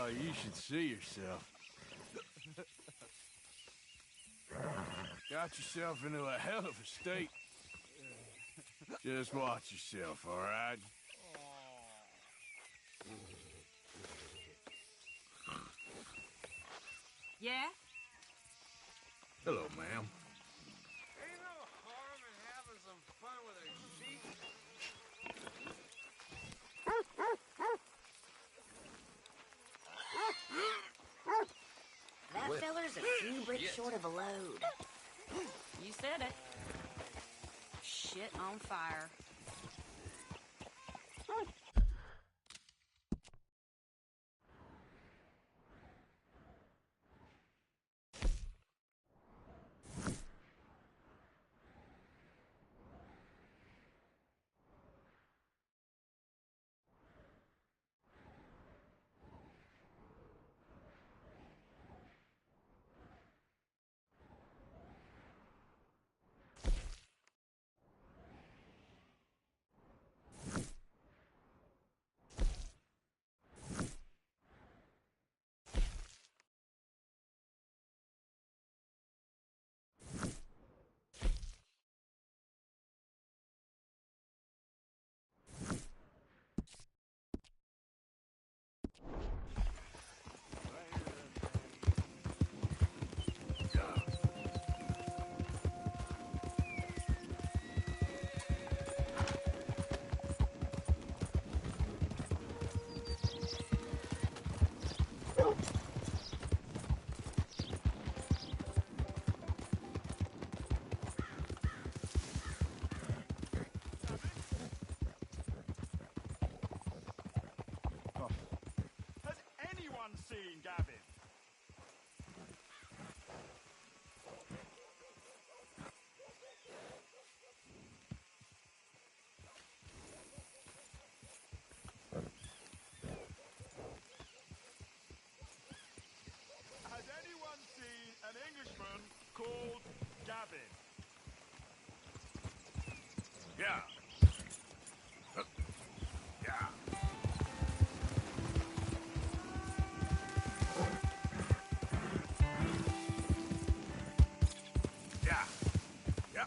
you should see yourself. Got yourself into a hell of a state. Just watch yourself, all right? Yeah? Hello, ma'am. Ain't no harm in having some fun with a sheep. That feller's a few bricks short of a load. You said it. Shit on fire. Seen Gavin. Has anyone seen an Englishman called Gavin? Yeah. Yeah. Yeah. Yeah.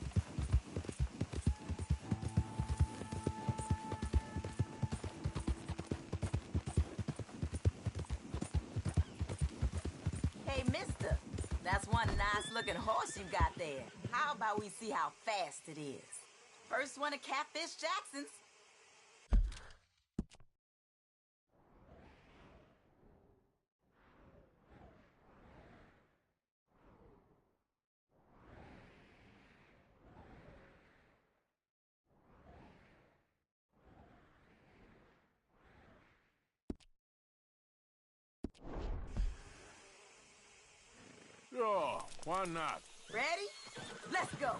Hey, mister. That's one nice-looking horse you got there. How about we see how fast it is? First one at Catfish Jackson's. Oh, why not? Ready? Let's go.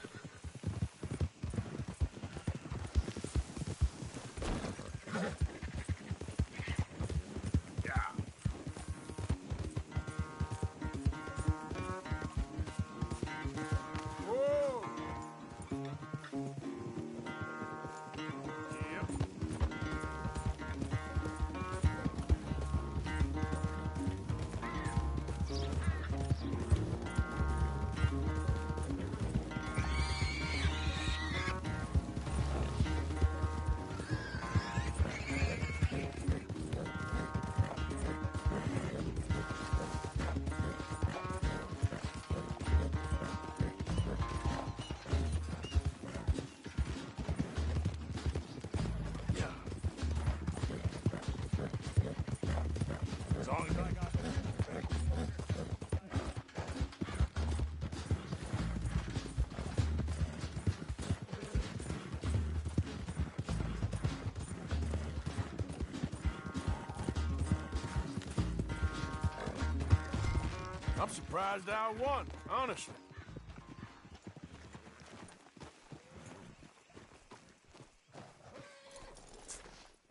Yeah. Whoa! Yep. As long as I got I'm surprised I won, honestly.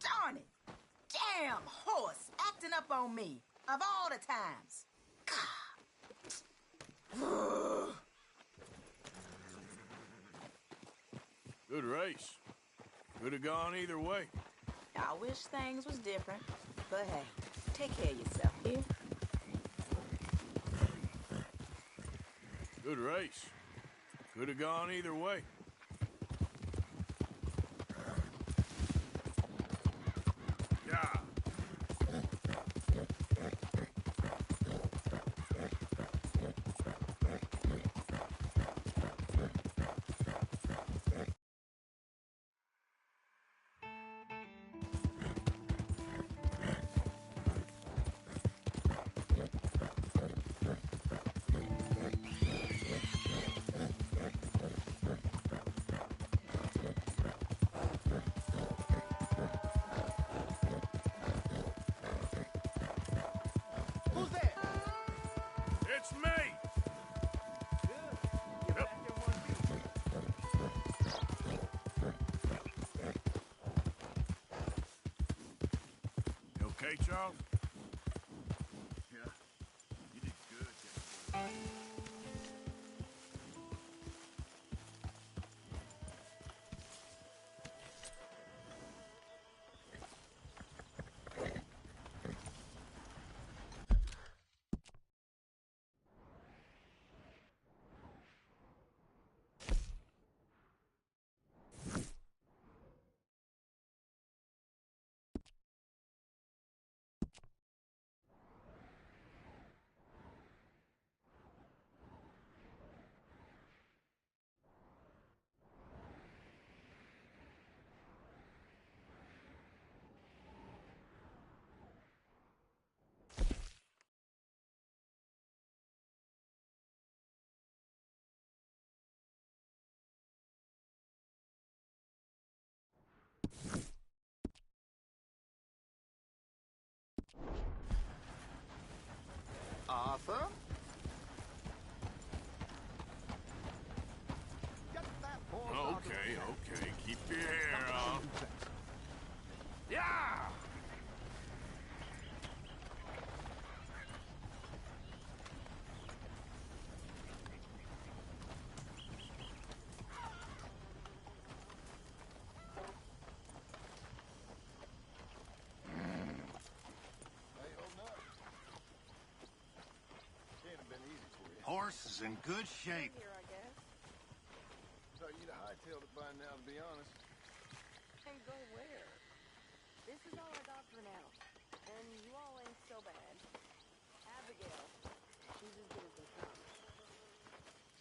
Darn it. Damn horse acting up on me. Of all the times. God. Good race. Could have gone either way. I wish things was different. But hey, take care of yourself. Here. Good race. Could have gone either way. Yeah. Who's there? It's me! Get back in one piece. You okay, Charles? Yeah. You did good. Arthur? Get that horse out of Okay, the okay. Keep your hair on. Yeah! Horse is in good shape. Here, I guess. So you'd have hightailed it by now, to be honest. And go where? This is all I got for now. And you all ain't so bad. Abigail, she's as good as they come.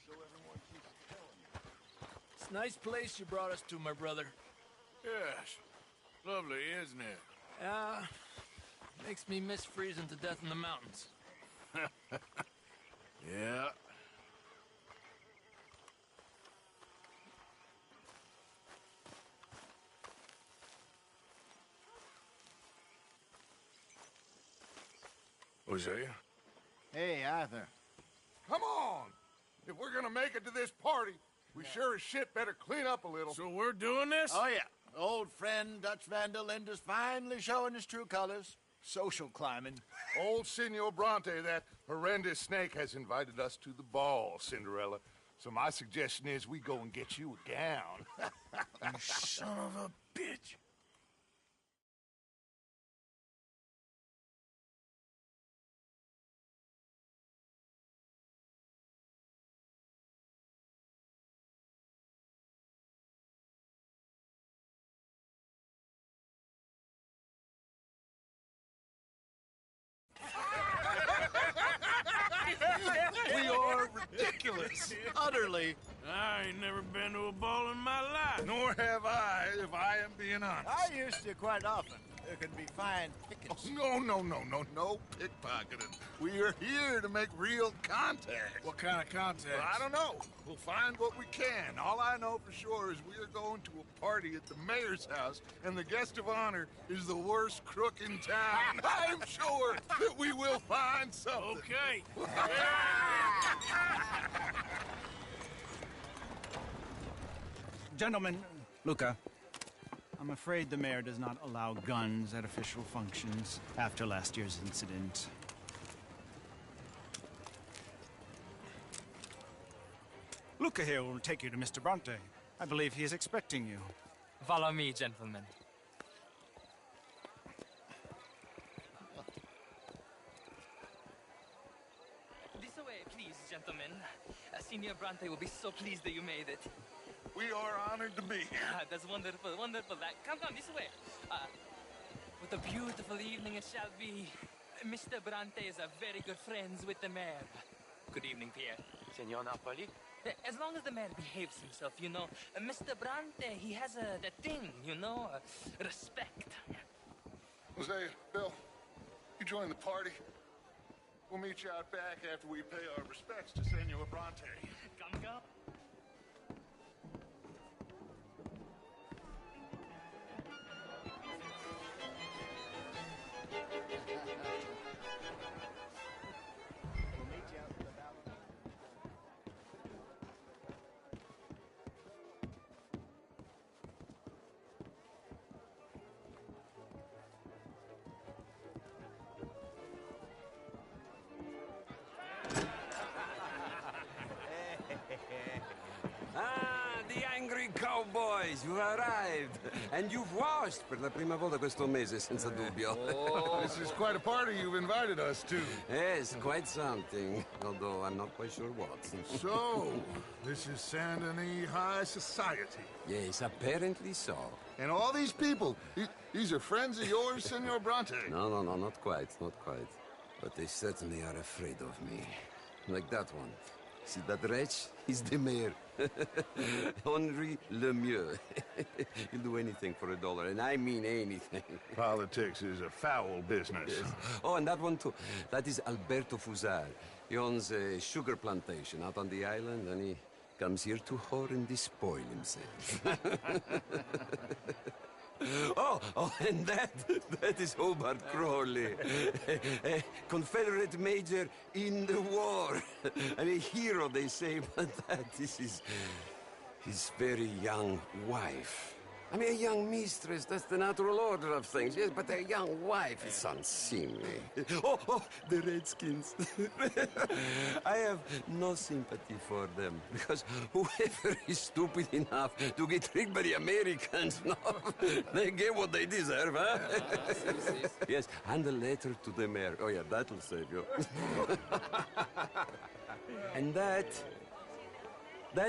So everyone keeps telling you. It's a nice place you brought us to, my brother. Yes. Lovely, isn't it? Makes me miss freezing to death in the mountains. Yeah. Hosea? Hey, Arthur. Come on! If we're gonna make it to this party, we sure as shit better clean up a little. So we're doing this? Oh, yeah. Old friend Dutch Van der Linde's finally showing his true colors. Social climbing. Old Senor Bronte, that horrendous snake, has invited us to the ball, Cinderella. So my suggestion is we go and get you a gown. You son of a bitch. We are ridiculous. Utterly. I ain't never been to a ball in my life. Nor have I, if I am being honest. I used to quite often. There can be fine pickets. No pickpocketing. We are here to make real contact. What kind of contact? Well, I don't know. We'll find what we can. All I know for sure is we are going to a party at the mayor's house, and the guest of honor is the worst crook in town. I'm sure that we will find something. Okay. Gentlemen, Luca, I'm afraid the mayor does not allow guns at official functions after last year's incident. Luca here will take you to Mr. Bronte. I believe he is expecting you. Follow me, gentlemen. gentlemen. Senior Bronte will be so pleased that you made it. We are honored to be here. That's wonderful, wonderful. Come, this way. What a beautiful evening it shall be. Mr. Bronte is a very good friends with the mayor. Good evening, Pierre. Senor Napoli? As long as the mayor behaves himself, you know. Mr. Bronte, he has that thing, you know, respect. Jose, Bill, you join the party. We'll meet you out back after we pay our respects to Senor Bronte. Come, come. The angry cowboys, you've arrived. And you've washed per la prima volta questo mese, senza dubbio. This is quite a party you've invited us to. Yes, quite something. Although I'm not quite sure what. So, this is Saint Denis High Society. Yes, apparently so. And all these people, these are friends of yours, Senor Bronte? No, not quite, not quite. But they certainly are afraid of me. Like that one. See that wretch? He's the mayor. Henri Lemieux. He'll do anything for $1, and I mean anything. Politics is a foul business. Yes. Oh, and that one too. That is Alberto Fusar. He owns a sugar plantation out on the island, and he comes here to whore and despoil himself. Oh, and that is Hobart Crawley, a Confederate major in the war. And a hero, they say, but that is his very young wife. I mean, a young mistress, that's the natural order of things, yes, but a young wife is unseemly. Oh, the Redskins. I have no sympathy for them, because whoever is stupid enough to get tricked by the Americans, no, they get what they deserve, huh? Yes, and a letter to the mayor. Oh, yeah, that'll save you. And that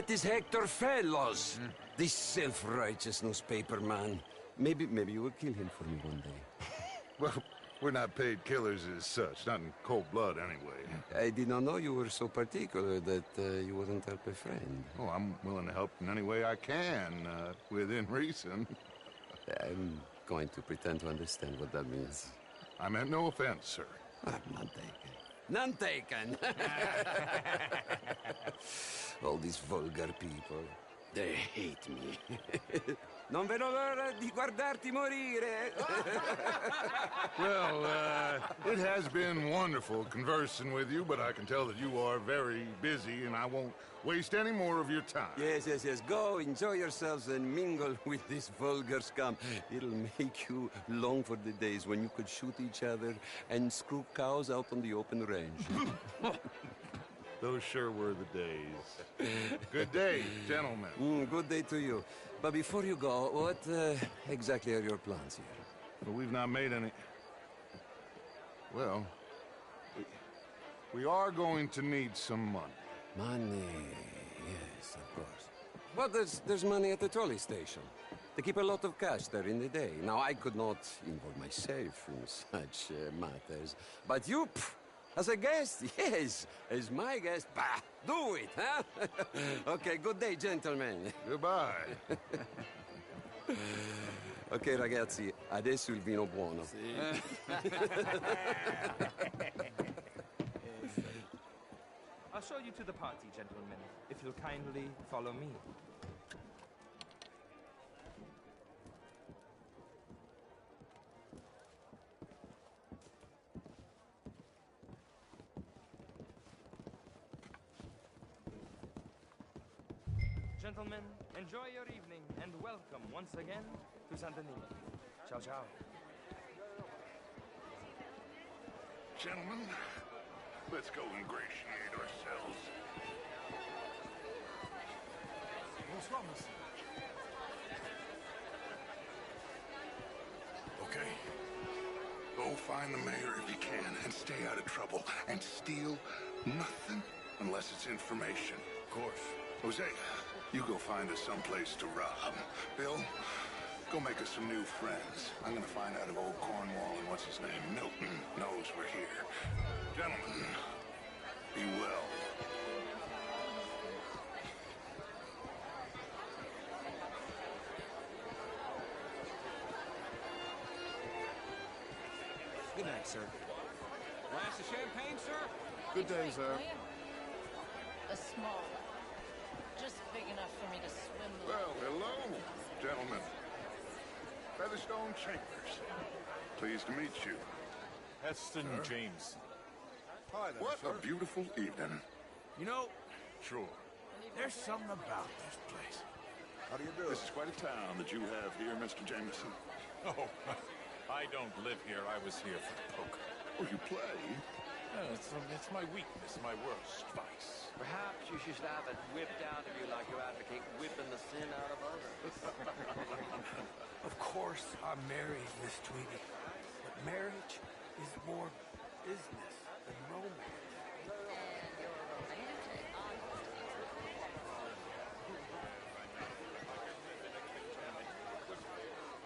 is Hector Fellows. This self-righteous newspaper man. Maybe you will kill him for me one day. Well, we're not paid killers as such, not in cold blood anyway. I did not know you were so particular that you wouldn't help a friend. Oh, I'm willing to help in any way I can, within reason. I'm going to pretend to understand what that means. I meant no offense, sir. None taken. None taken! All these vulgar people. They hate me. Non vedo l'ora di guardarti morire. Well, it has been wonderful conversing with you, but I can tell that you are very busy, and I won't waste any more of your time. Yes. Go, enjoy yourselves, and mingle with this vulgar scum. It'll make you long for the days when you could shoot each other and screw cows out on the open range. Those sure were the days. Good day, gentlemen. Good day to you. But before you go, what exactly are your plans here? Well, we've not made any... Well, we are going to need some money. Money, yes, of course. But there's money at the trolley station. They keep a lot of cash there in the day. Now, I could not involve myself in such matters. But you... As a guest? Yes. As my guest? Bah! Do it, huh? Okay, good day, gentlemen. Goodbye. Ok, ragazzi, adesso il vino buono. I'll show you to the party, gentlemen, if you'll kindly follow me. Gentlemen, enjoy your evening and welcome once again to Saint Denis. Ciao, ciao. Gentlemen, let's go ingratiate ourselves. What's wrong, miss? Okay. Go find the mayor if you can and stay out of trouble and steal nothing unless it's information. Of course. Jose, you go find us someplace to rob. Bill, go make us some new friends. I'm gonna find out if old Cornwall and what's his name, Milton, knows we're here. Gentlemen, be well. Good night, sir. Glass of champagne, sir? Good day, sir. A small one. Just big enough for me to swim. Well, hello, gentlemen. Featherstone Chambers. Pleased to meet you. Heston James. Hi there, what a beautiful evening. You know, sure, there's something about this place. How do you do? This is quite a town that you have here, Mr. Jameson. Oh, I don't live here. I was here for poker. Oh, you play? It's my weakness, my worst vice. Perhaps you should have it whipped out of you like you advocate whipping the sin out of others. Of course, I'm married, Miss Tweedy. But marriage is more business than romance.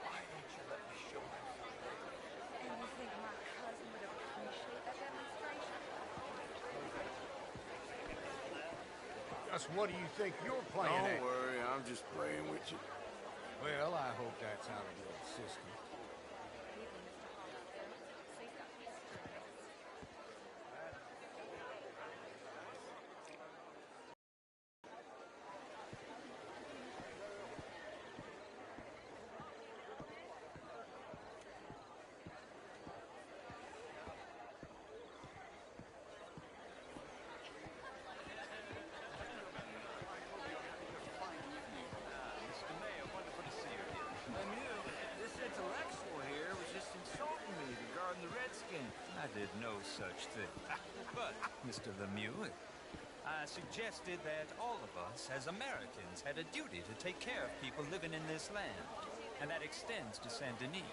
Why don't you let me show you something? And you think my cousin would appreciate that demonstration? Just what do you think you're playing at? Don't worry, I'm just playing with you. Well, I hope that's out of your system. I did no such thing. But, Mr. Lemieux, I suggested that all of us, as Americans, had a duty to take care of people living in this land. And that extends to Saint Denis.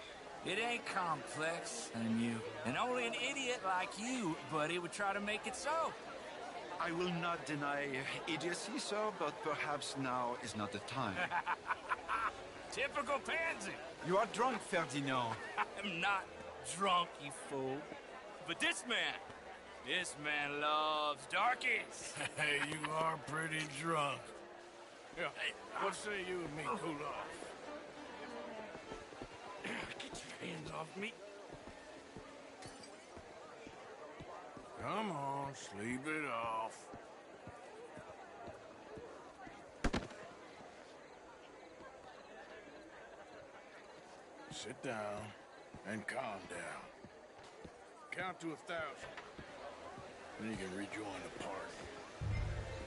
It ain't complex, Lemieux. And only an idiot like you, buddy, would try to make it so. I will not deny idiocy, sir, but perhaps now is not the time. Typical pansy. You are drunk, Ferdinand. I'm not drunk, you fool. But this man loves darkies. Hey, you are pretty drunk. Yeah, what say you and me cool off? Get your hands off me. Come on, sleep it off. Sit down and calm down. Count to 1,000. Then you can rejoin the party.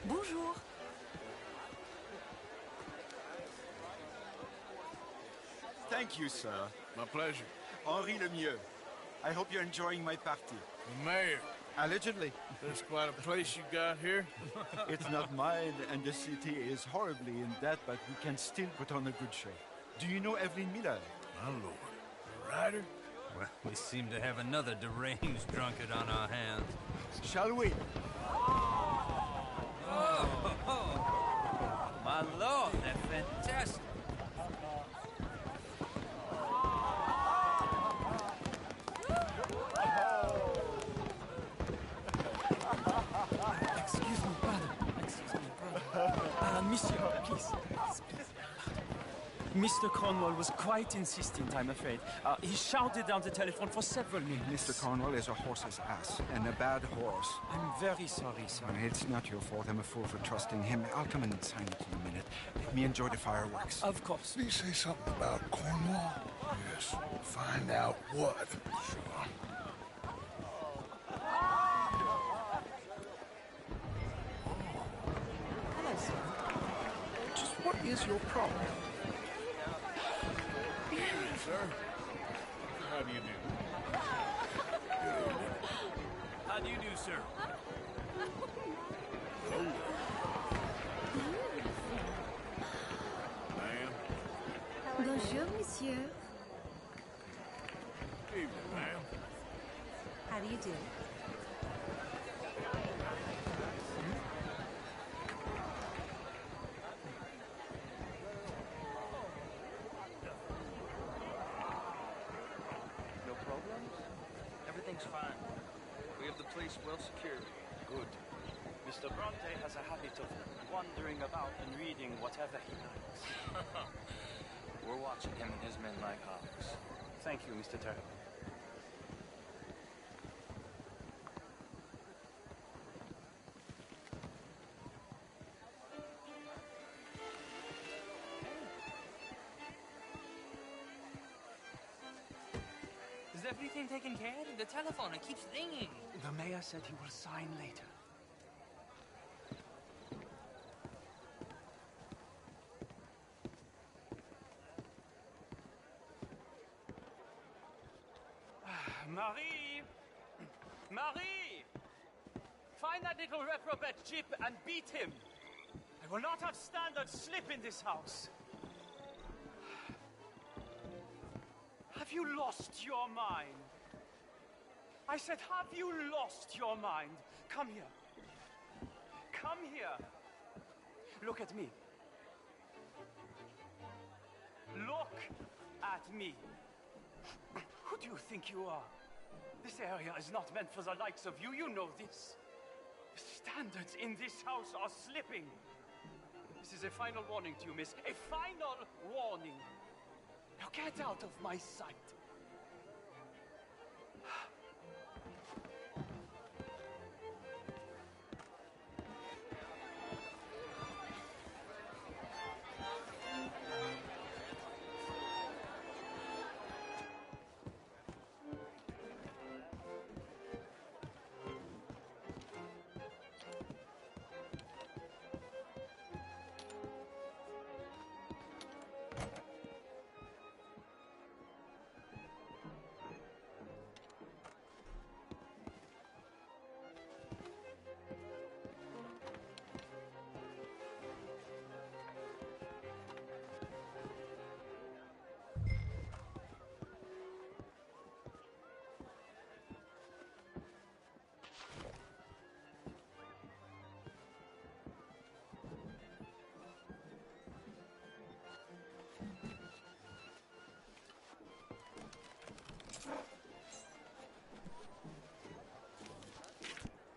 Bonjour. Thank you, sir. My pleasure. Henri Lemieux. I hope you're enjoying my party. The mayor. Allegedly. There's quite a place you got here. It's not mine, and the city is horribly in debt, but we can still put on a good show. Do you know Evelyn Miller? My lord. The writer? Well, we seem to have another deranged drunkard on our hands. Shall we? Oh, my lord, they're fantastic. Excuse me, brother. Monsieur, please. Mr. Cornwall was quite insistent, I'm afraid. He shouted down the telephone for several minutes. Mr. Cornwall is a horse's ass, and a bad horse. I'm very sorry, sir. It's not your fault. I'm a fool for trusting him. I'll come and sign it in a minute. Let me enjoy the fireworks. Of course. Did he say something about Cornwall? Yes. Find out what. Sure. Hello, sir. Just what is your problem? Sir. How do you do? How do you do, sir? Hello. Ma'am. Bonjour, monsieur. Evening, ma'am. How do you do? Everything's fine. We have the place well secured. Good. Mr. Bronte has a habit of wandering about and reading whatever he likes. We're watching him and his men like hawks. Thank you, Mr. Terrible. Is everything taken care of? The telephone, it keeps ringing. The mayor said he will sign later. Marie! Marie! Find that little reprobate Chip and beat him. I will not have standard slip in this house. Have you lost your mind? I said, have you lost your mind? Come here. Come here. Look at me. Look at me. Who do you think you are? This area is not meant for the likes of you. You know this. The standards in this house are slipping. This is a final warning to you, miss. A final warning. Now get out of my sight.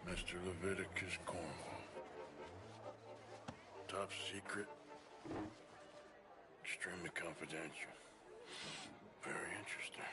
Mr. Leviticus Cornwall. Top secret. Extremely confidential. Very interesting.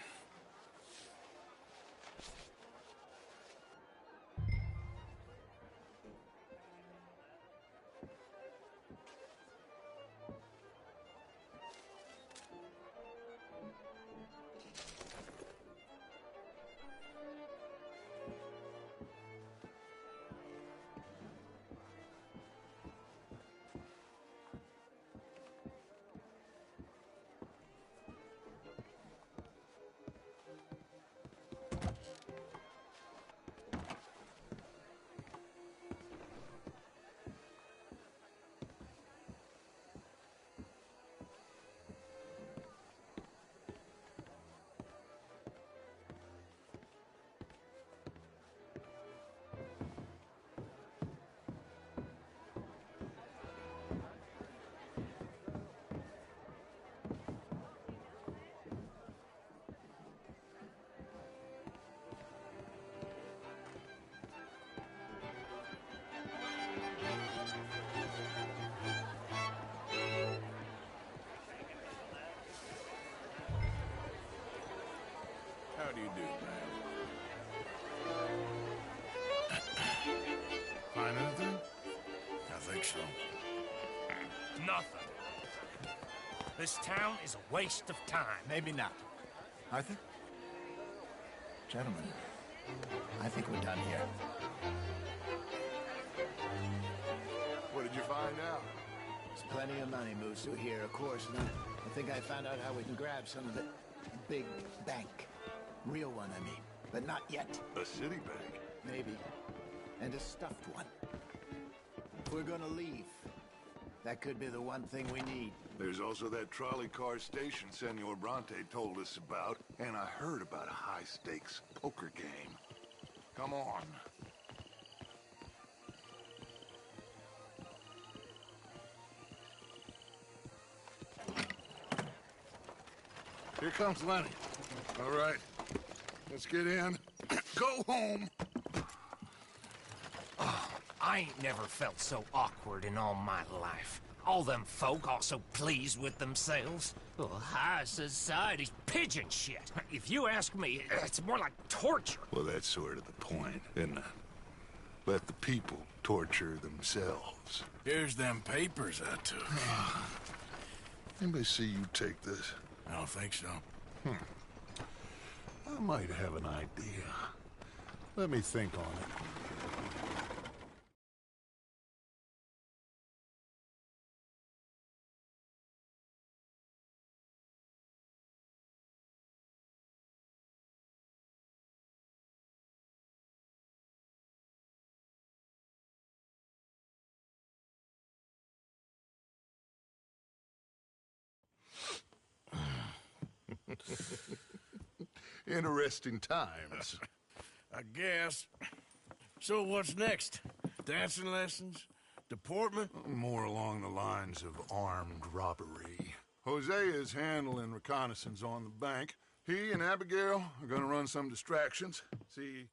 How do you do, man? Find anything? I think so. Nothing. This town is a waste of time. Maybe not. Arthur? Gentlemen, I think we're done here. What did you find out? There's plenty of money moves through here, of course, and I think I found out how we can grab some of it. Big bank. Real one, I mean. But not yet. A city bank? Maybe. And a stuffed one. If we're gonna leave, that could be the one thing we need. There's also that trolley car station Senor Bronte told us about, and I heard about a high-stakes poker game. Come on. Here comes Lenny. All right, let's get in Go home. Oh, I ain't never felt so awkward in all my life. All them folk all so pleased with themselves. Oh, high society's pigeon shit. If you ask me, it's more like torture. Well, that's sort of the point, isn't it? Let the people torture themselves. Here's them papers I took. Anybody see you take this? I don't think so. I might have an idea. Let me think on it. Interesting times. I guess. So what's next? Dancing lessons? Deportment? More along the lines of armed robbery. Hosea is handling reconnaissance on the bank. He and Abigail are gonna run some distractions. See...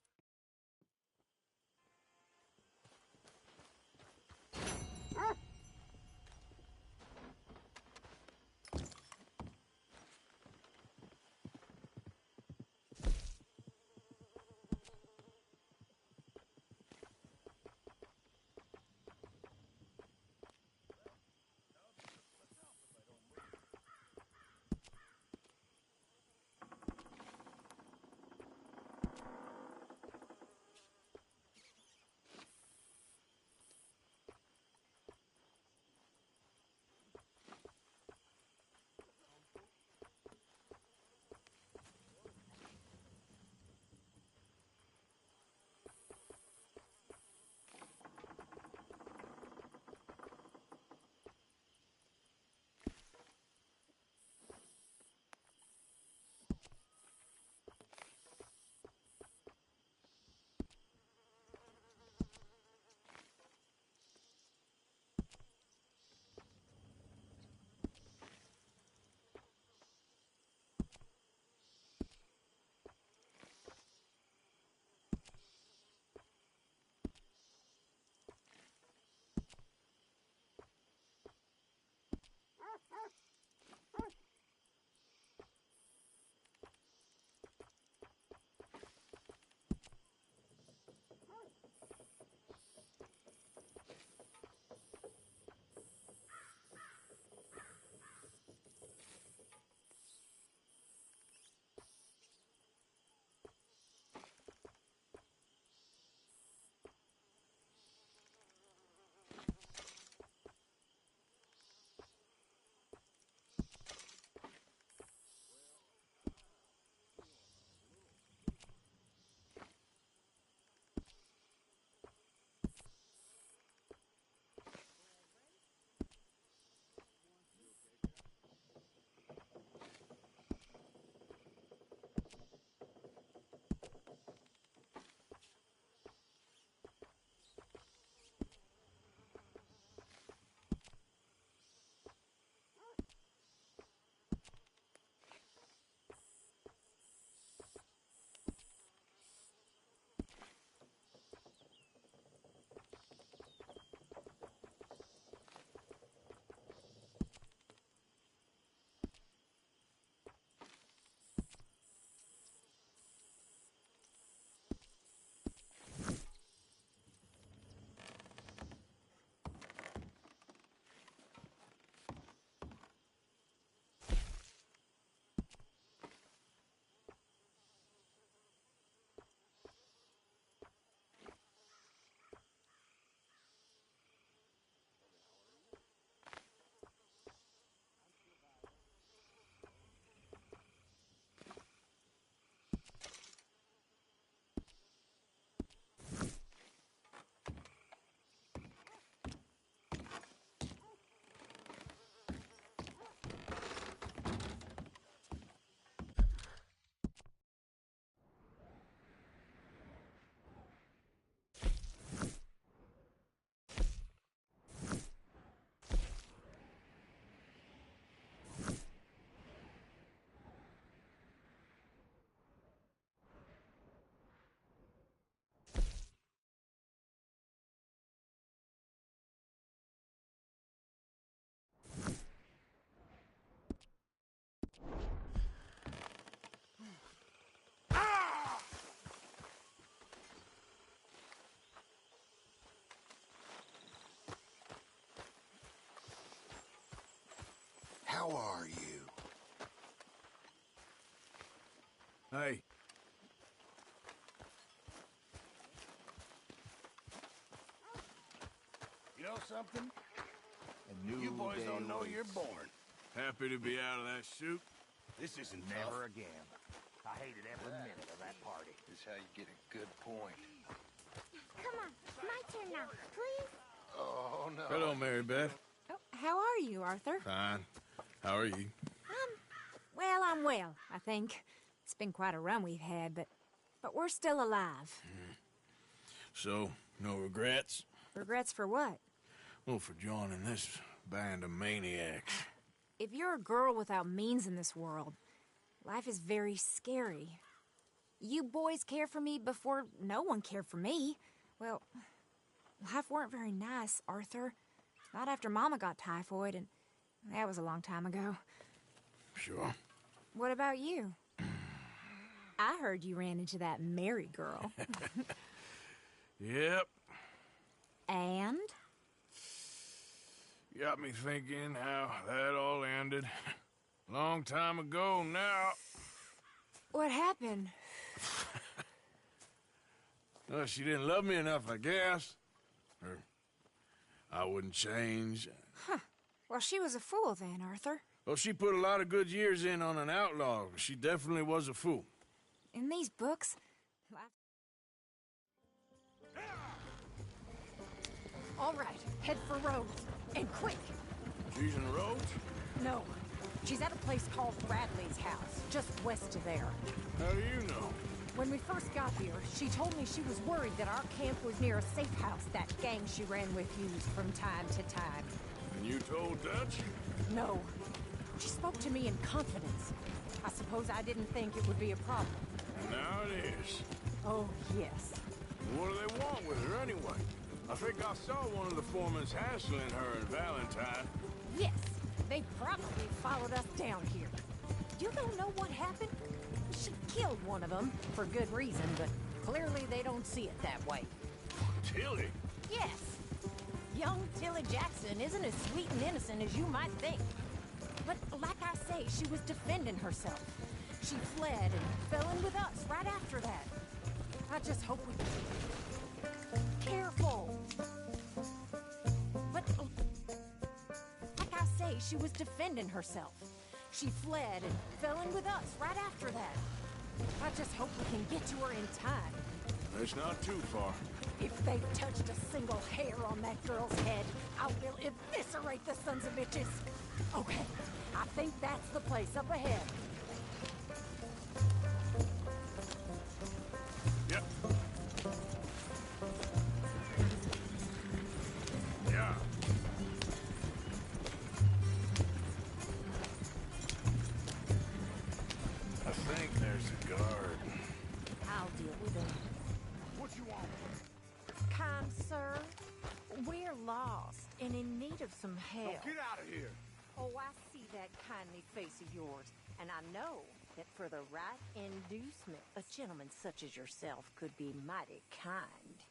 How are you? Hey. You know something? A new You boys day don't know awaits. you're born. Happy to be out of that chute. This isn't Never tough. again. I hated every minute of that party. This is how you get a good point. Come on, my turn now, please. Oh, no. Hello, Mary Beth. Oh, how are you, Arthur? Fine. How are you? Well, I'm well, I think. It's been quite a run we've had, but we're still alive. So, no regrets? Regrets for what? Well, for joining this band of maniacs. If you're a girl without means in this world, life is very scary. You boys cared for me before no one cared for me. Well, life weren't very nice, Arthur. Not after Mama got typhoid, and that was a long time ago. Sure. What about you? I heard you ran into that Mary girl. Yep. And? Got me thinking how that all ended. Long time ago now. What happened? Well, she didn't love me enough, I guess. Or I wouldn't change. Huh. Well, she was a fool then, Arthur. Well, she put a lot of good years in on an outlaw. She definitely was a fool. In these books... All right, head for Rose. And quick! She's in Rhodes? No. She's at a place called Bradley's house, just west of there. How do you know? When we first got here, she told me she was worried that our camp was near a safe house that gang she ran with used from time to time. And you told Dutch? No. She spoke to me in confidence. I suppose I didn't think it would be a problem. And now it is. Oh, yes. What do they want with her anyway? I think I saw one of the foremans hassling her and Valentine. Yes, they probably followed us down here. You don't know what happened? She killed one of them, for good reason, but clearly they don't see it that way. Tilly? Yes. Young Tilly Jackson isn't as sweet and innocent as you might think. But like I say, she was defending herself. She fled and fell in with us right after that. I just hope we... Careful! But... like I say, she was defending herself. She fled and fell in with us right after that. I just hope we can get to her in time. It's not too far. If they've touched a single hair on that girl's head, I will eviscerate the sons of bitches. Okay, I think that's the place up ahead. Yep. Yeah. I think there's a guard. I'll deal with him. What you want? Kind sir, we're lost and in need of some help. Get out of here. Oh, I see that kindly face of yours, and I know that for the right inducement, a gentleman such as yourself could be mighty kind.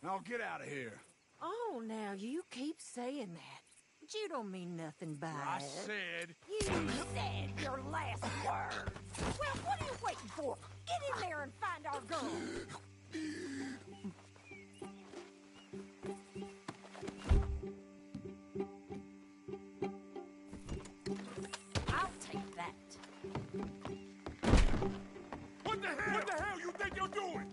Now get out of here. Oh, now you keep saying that. But you don't mean nothing by I it. said... You said your last word. Well, what are you waiting for? Get in there and find our girl. I'll take that. What the hell? What the hell you think you're doing?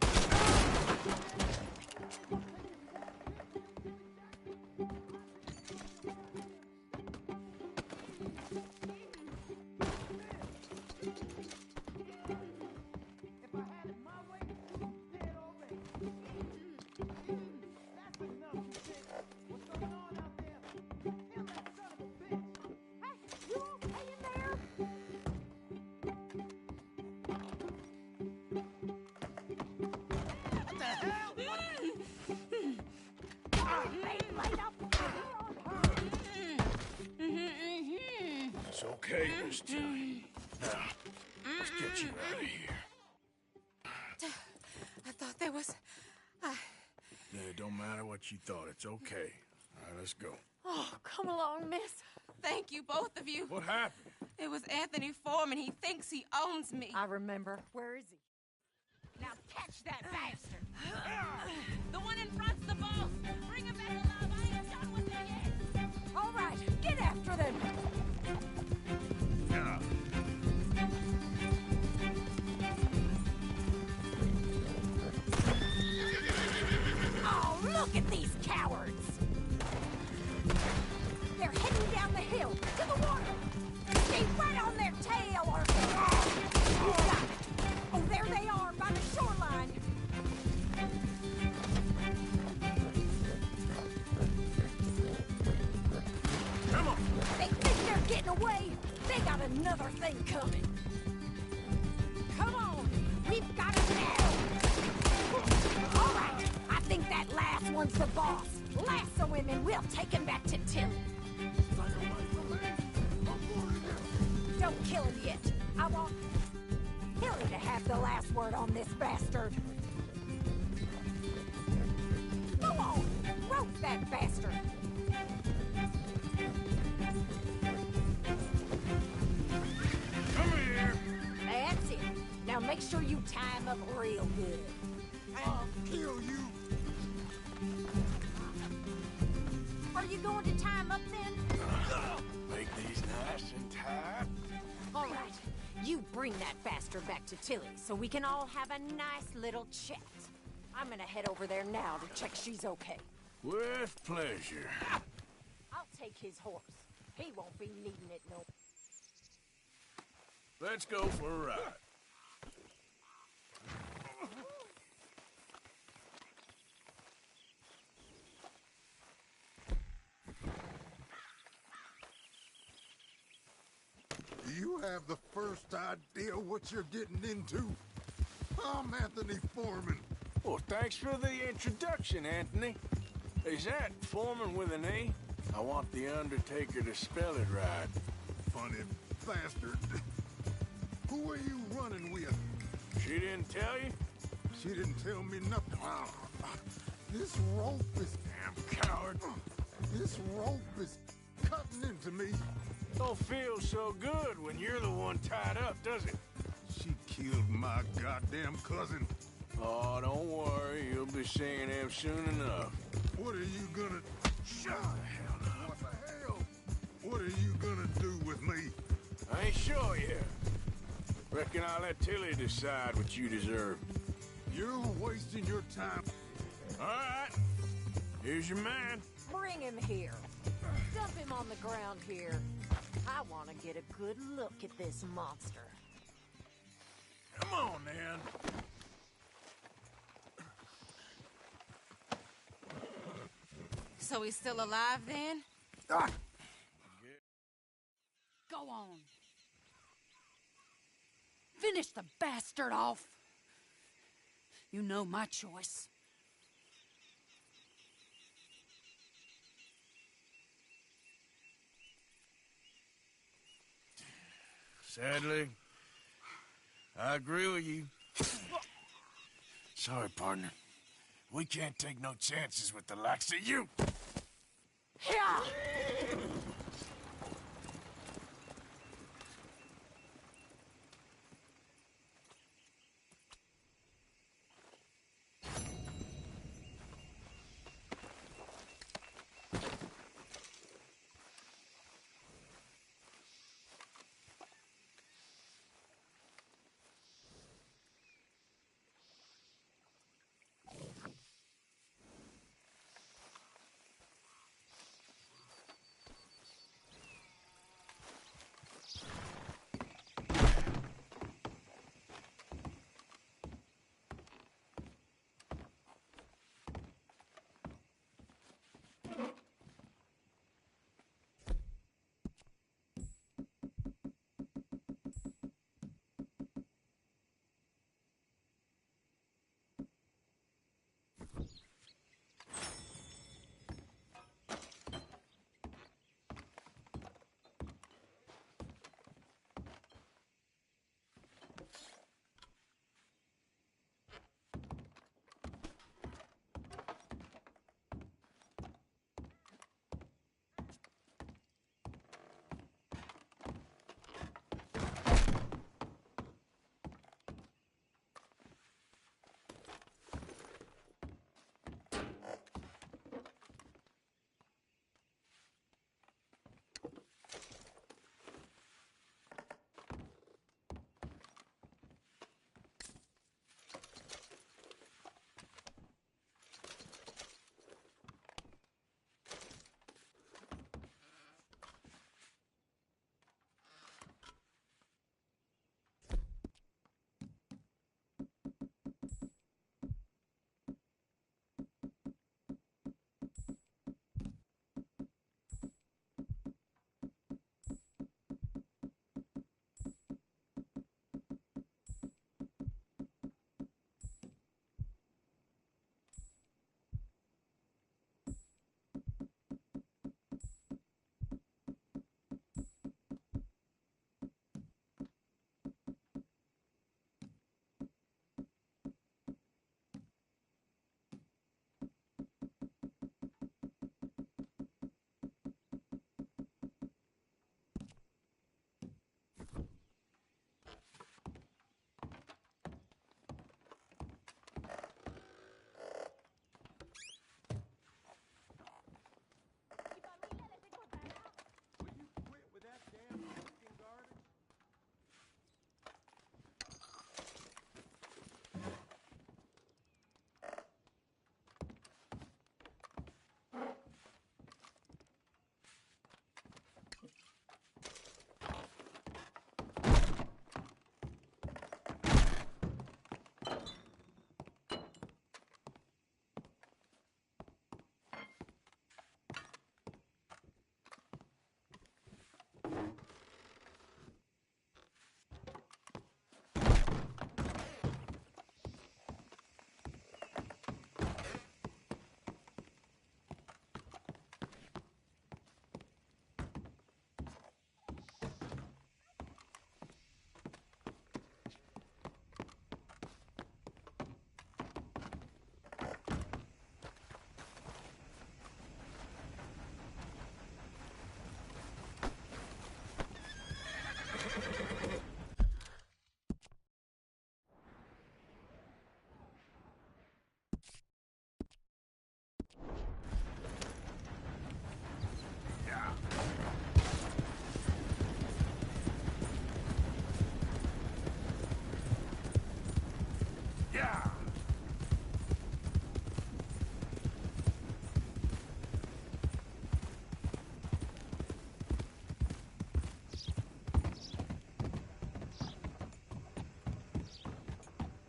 It's okay, Miss Tilly. Now, let's get you out of here. I thought there was... Yeah, it don't matter what you thought. It's okay. All right, let's go. Oh, come along, miss. thank you, both of you. What happened? It was Anthony Foreman. He thinks he owns me. I remember. Where is he? Now catch that bastard! The one in front's the boss. Bring him back alive. I ain't done with him yet. All right, get after them! Oh, look at these cowards! They're heading down the hill, to the water! Stay right on their tail, or... You got it! Oh, there they are, by the shoreline! Come on! They think they're getting away! They got another thing coming! Come on! We've got it now! All right! I think that last one's the boss! Lasso him and we'll take him back to Tilly! Don't kill him yet! I want Tilly to have the last word on this bastard! Go on! Rope that bastard! Come here! That's it. Now make sure you tie him up real good. I'll kill you! Are you going to tie him up then? Make these nice and tight. All right. You bring that bastard back to Tilly so we can all have a nice little chat. I'm gonna head over there now to check she's okay. With pleasure. I'll take his horse. He won't be needing it no. Let's go for a ride. Do you have the first idea what you're getting into? I'm Anthony Foreman. Well, thanks for the introduction, Anthony. Is that Foreman with an A? I want the Undertaker to spell it right. Funny bastard. Who are you running with? She didn't tell you? She didn't tell me nothing. This rope is... Damn coward. This rope is cutting into me. Don't feel so good when you're the one tied up, does it? She killed my goddamn cousin. Oh, don't worry. You'll be seeing him soon enough. What are you gonna... Shut the hell up. What the hell? What are you gonna do with me? I ain't sure yet. Reckon I'll let Tilly decide what you deserve. You're wasting your time. All right. Here's your man. Bring him here. Dump him on the ground here. I want to get a good look at this monster. Come on, then. So he's still alive then? Ah. Go on. Finish the bastard off. You know my choice. Sadly, I agree with you. Sorry, partner. We can't take no chances with the likes of you. Yeah.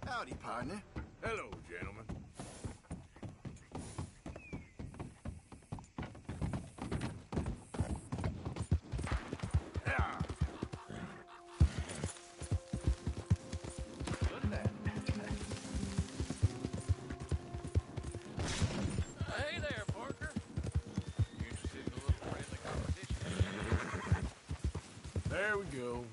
Howdy, partner. Hello, gentlemen. Hey there, Parker. You interested in a little friendly competition? There we go.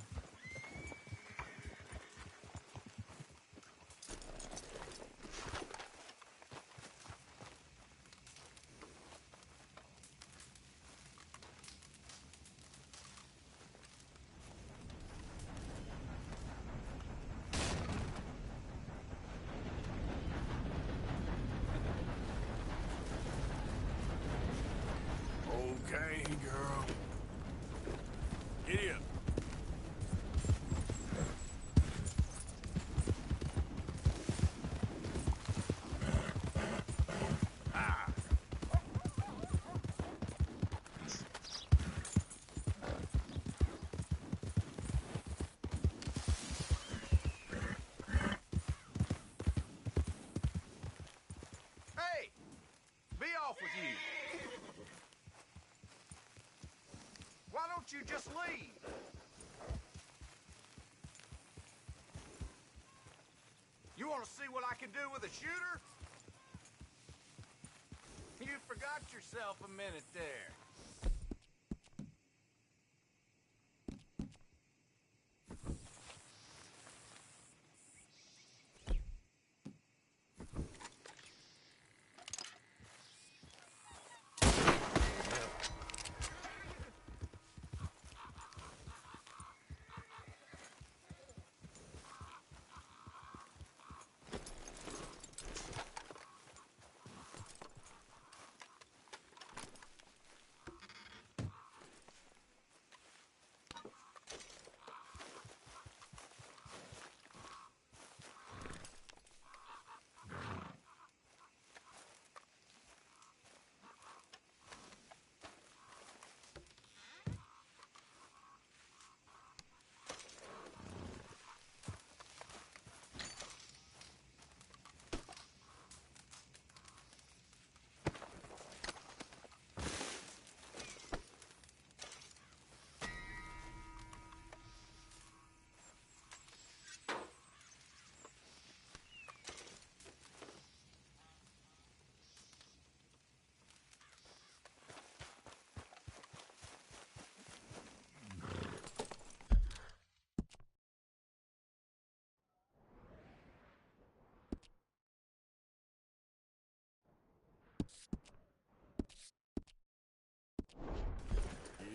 Okay, girl. Giddy up. Ah. Hey! Be off with you! Why don't you just leave? You want to see what I can do with a shooter? You forgot yourself a minute there.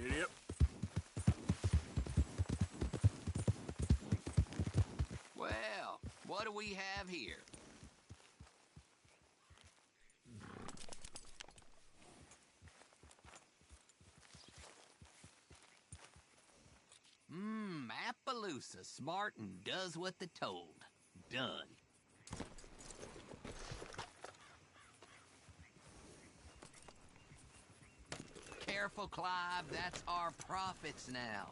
Giddy up. Well, what do we have here? Appaloosa, smart and does what they're told. Done. Careful, Clive, that's our profits now.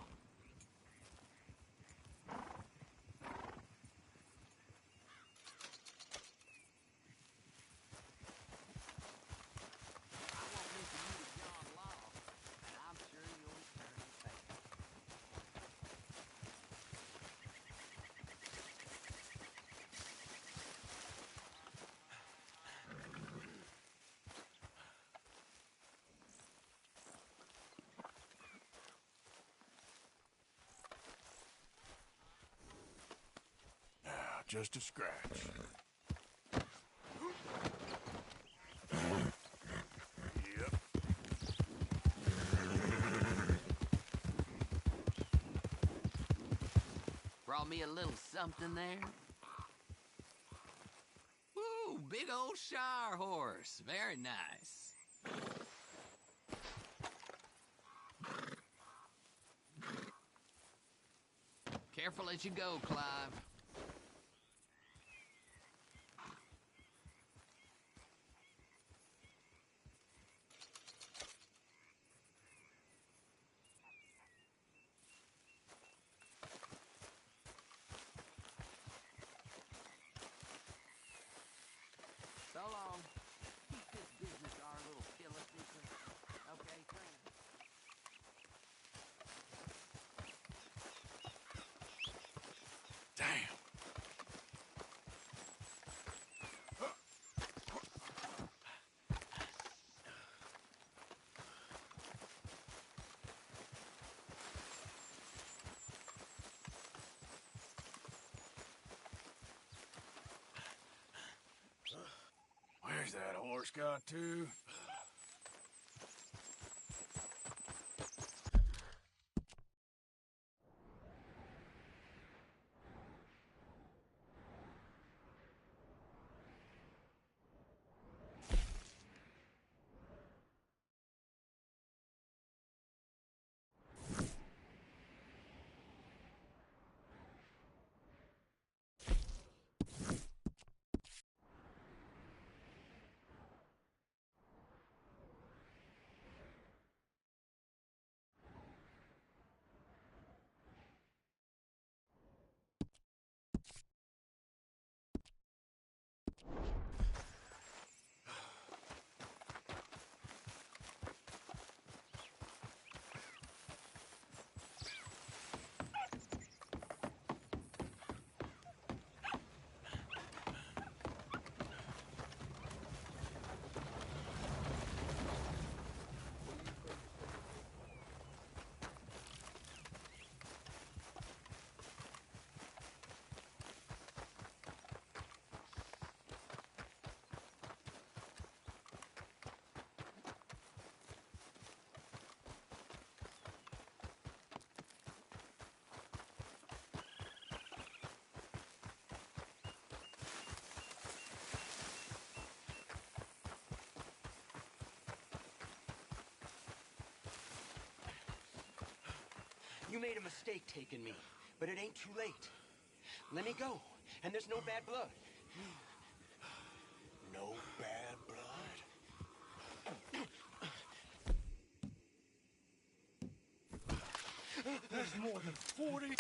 Just a scratch. Yep. Brought me a little something there. Woo, big old Shire horse. Very nice. Careful as you go, Clive. Damn. Where's that horse got to? You made a mistake taking me, but it ain't too late. Let me go, and there's no bad blood. No bad blood? There's more than 40...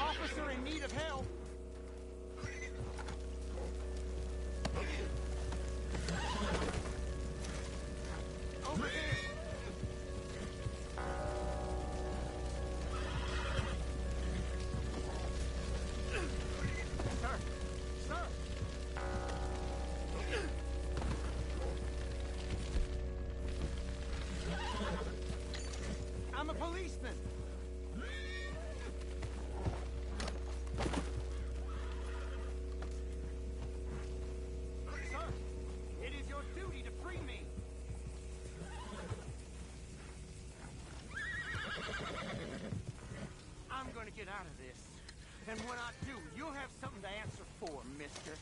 Officer in need of help. Over here. Sir. Sir. I'm a policeman. Sir, it is your duty to free me. I'm gonna get out of this. And when I do, you'll have something to answer for, mister.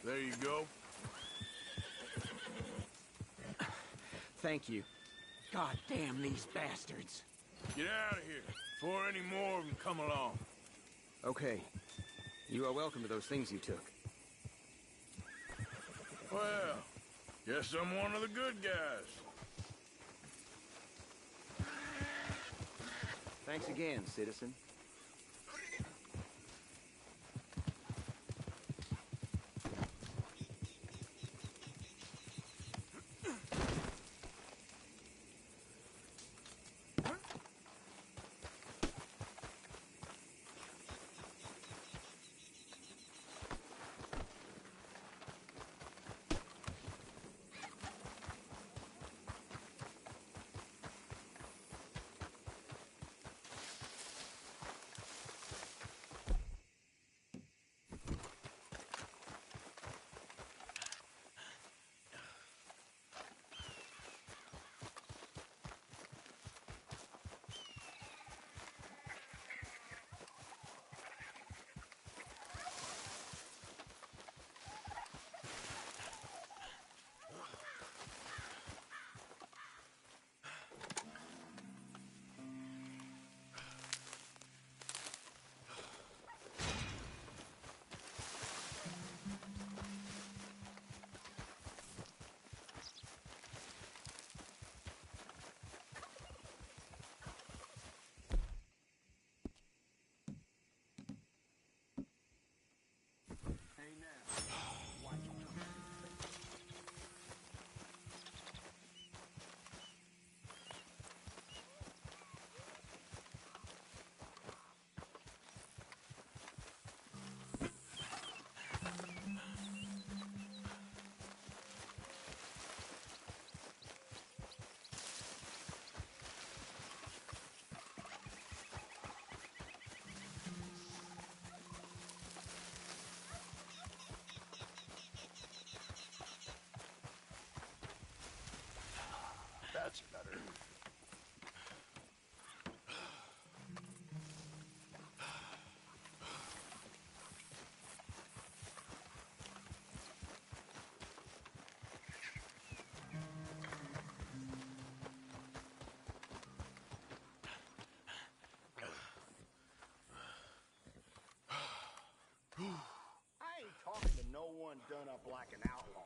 There you go. Thank you. God damn these bastards. Get out of here before any more of them come along. Okay. You are welcome to those things you took. Well, guess I'm one of the good guys. Thanks again, citizen. That's better. I ain't talking to no one done up like an outlaw.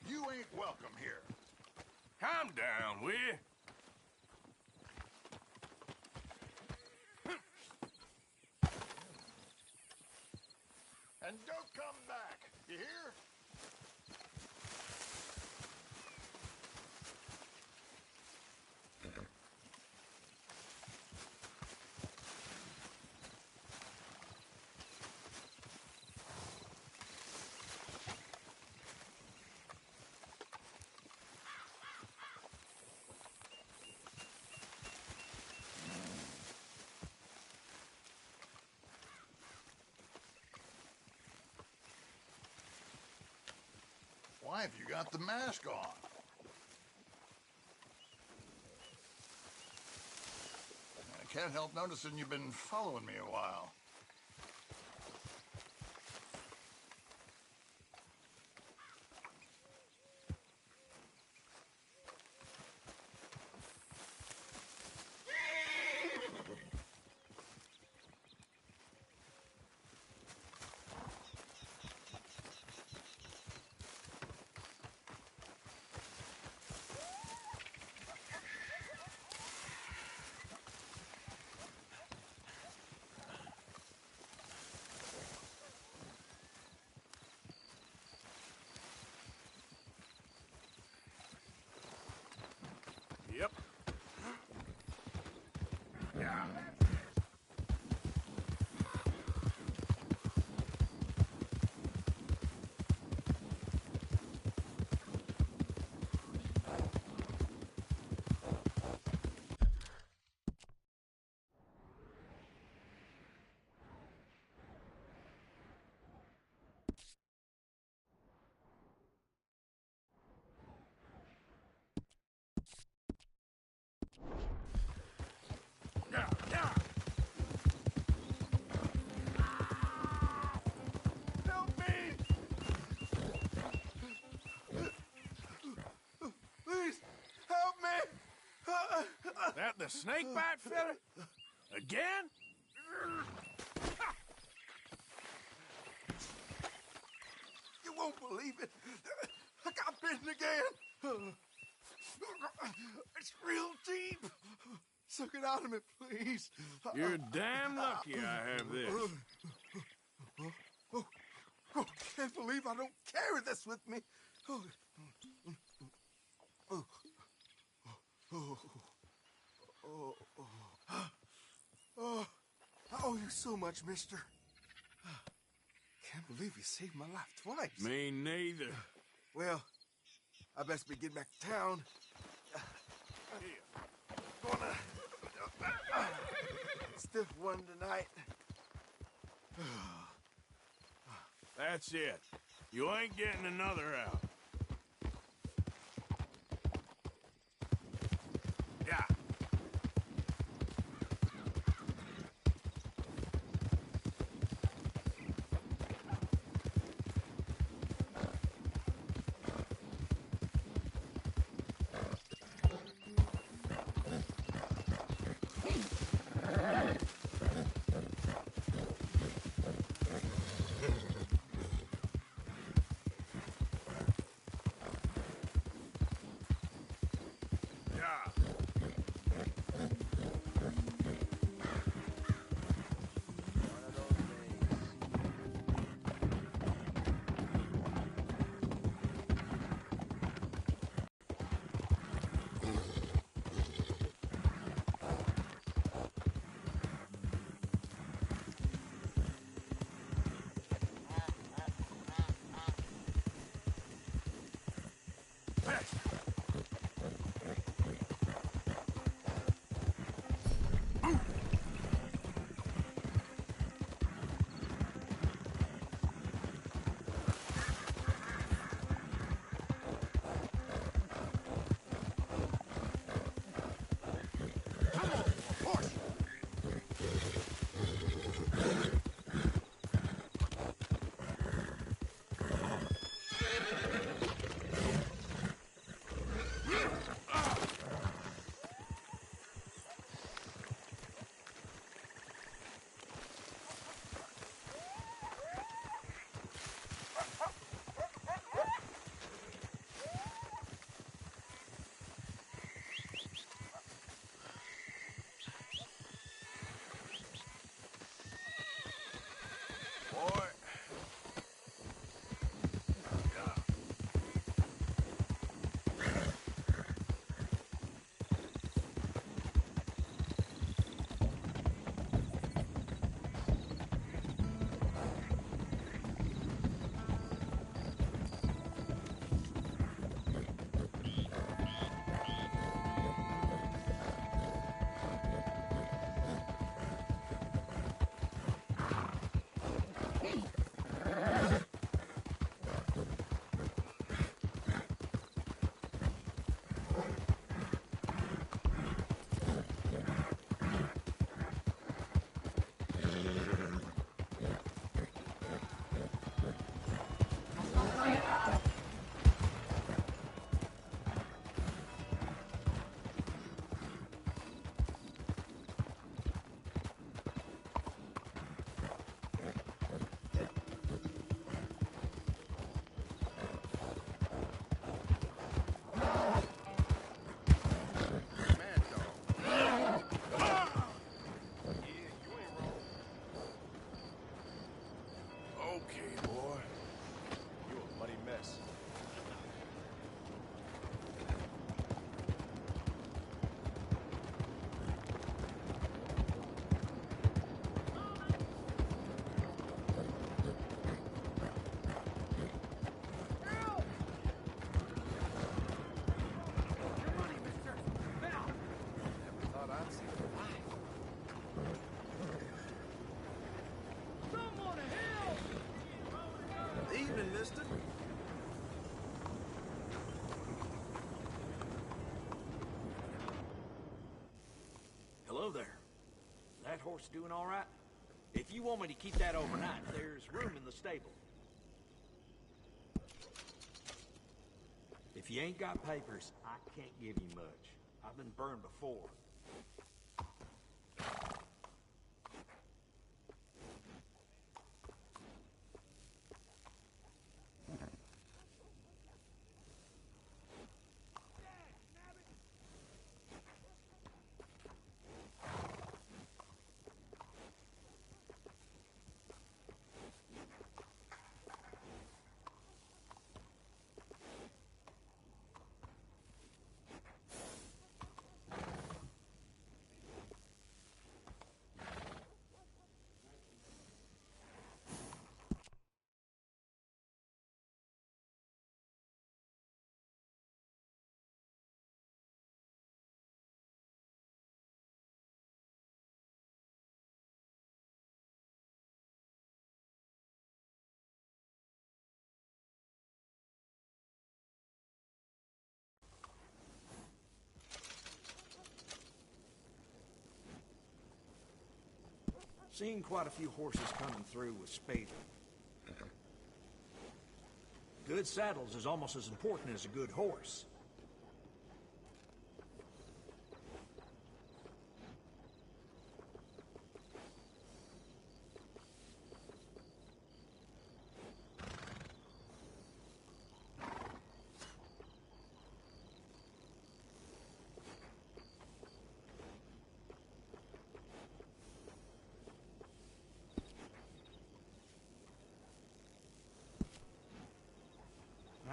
You ain't welcome here. Calm down, will you? And don't come back, you hear? Why have you got the mask on? I can't help noticing you've been following me a while. Yep. Yeah. Help me! Please, help me! That the snake bite fella? Again? You won't believe it. I got bitten again. It's real deep. Suck it out of me, please. You're damn lucky I have this. Oh, can't believe I don't carry this with me. I owe you so much, mister. Can't believe you saved my life twice. Me neither. Well, I best be getting back to town. Gonna stiff one tonight. That's it. You ain't getting another out. Yeah. horse doing all right? If you want me to keep that overnight, there's room in the stable. If you ain't got papers, I can't give you much. I've been burned before. Seen quite a few horses coming through with spade. Good saddles is almost as important as a good horse.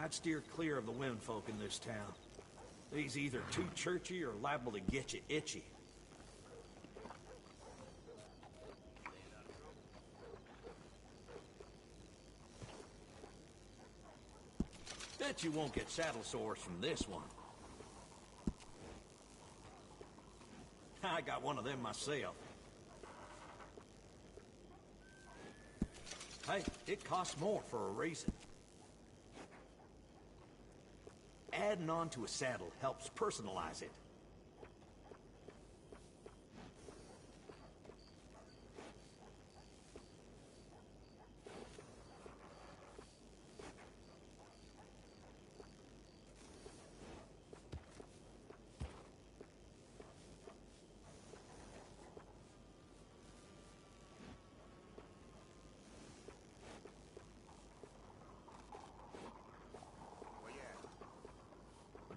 I'd steer clear of the womenfolk in this town. They's either too churchy or liable to get you itchy. Bet you won't get saddle sores from this one. I got one of them myself. Hey, it costs more for a reason. Adding on to a saddle helps personalize it.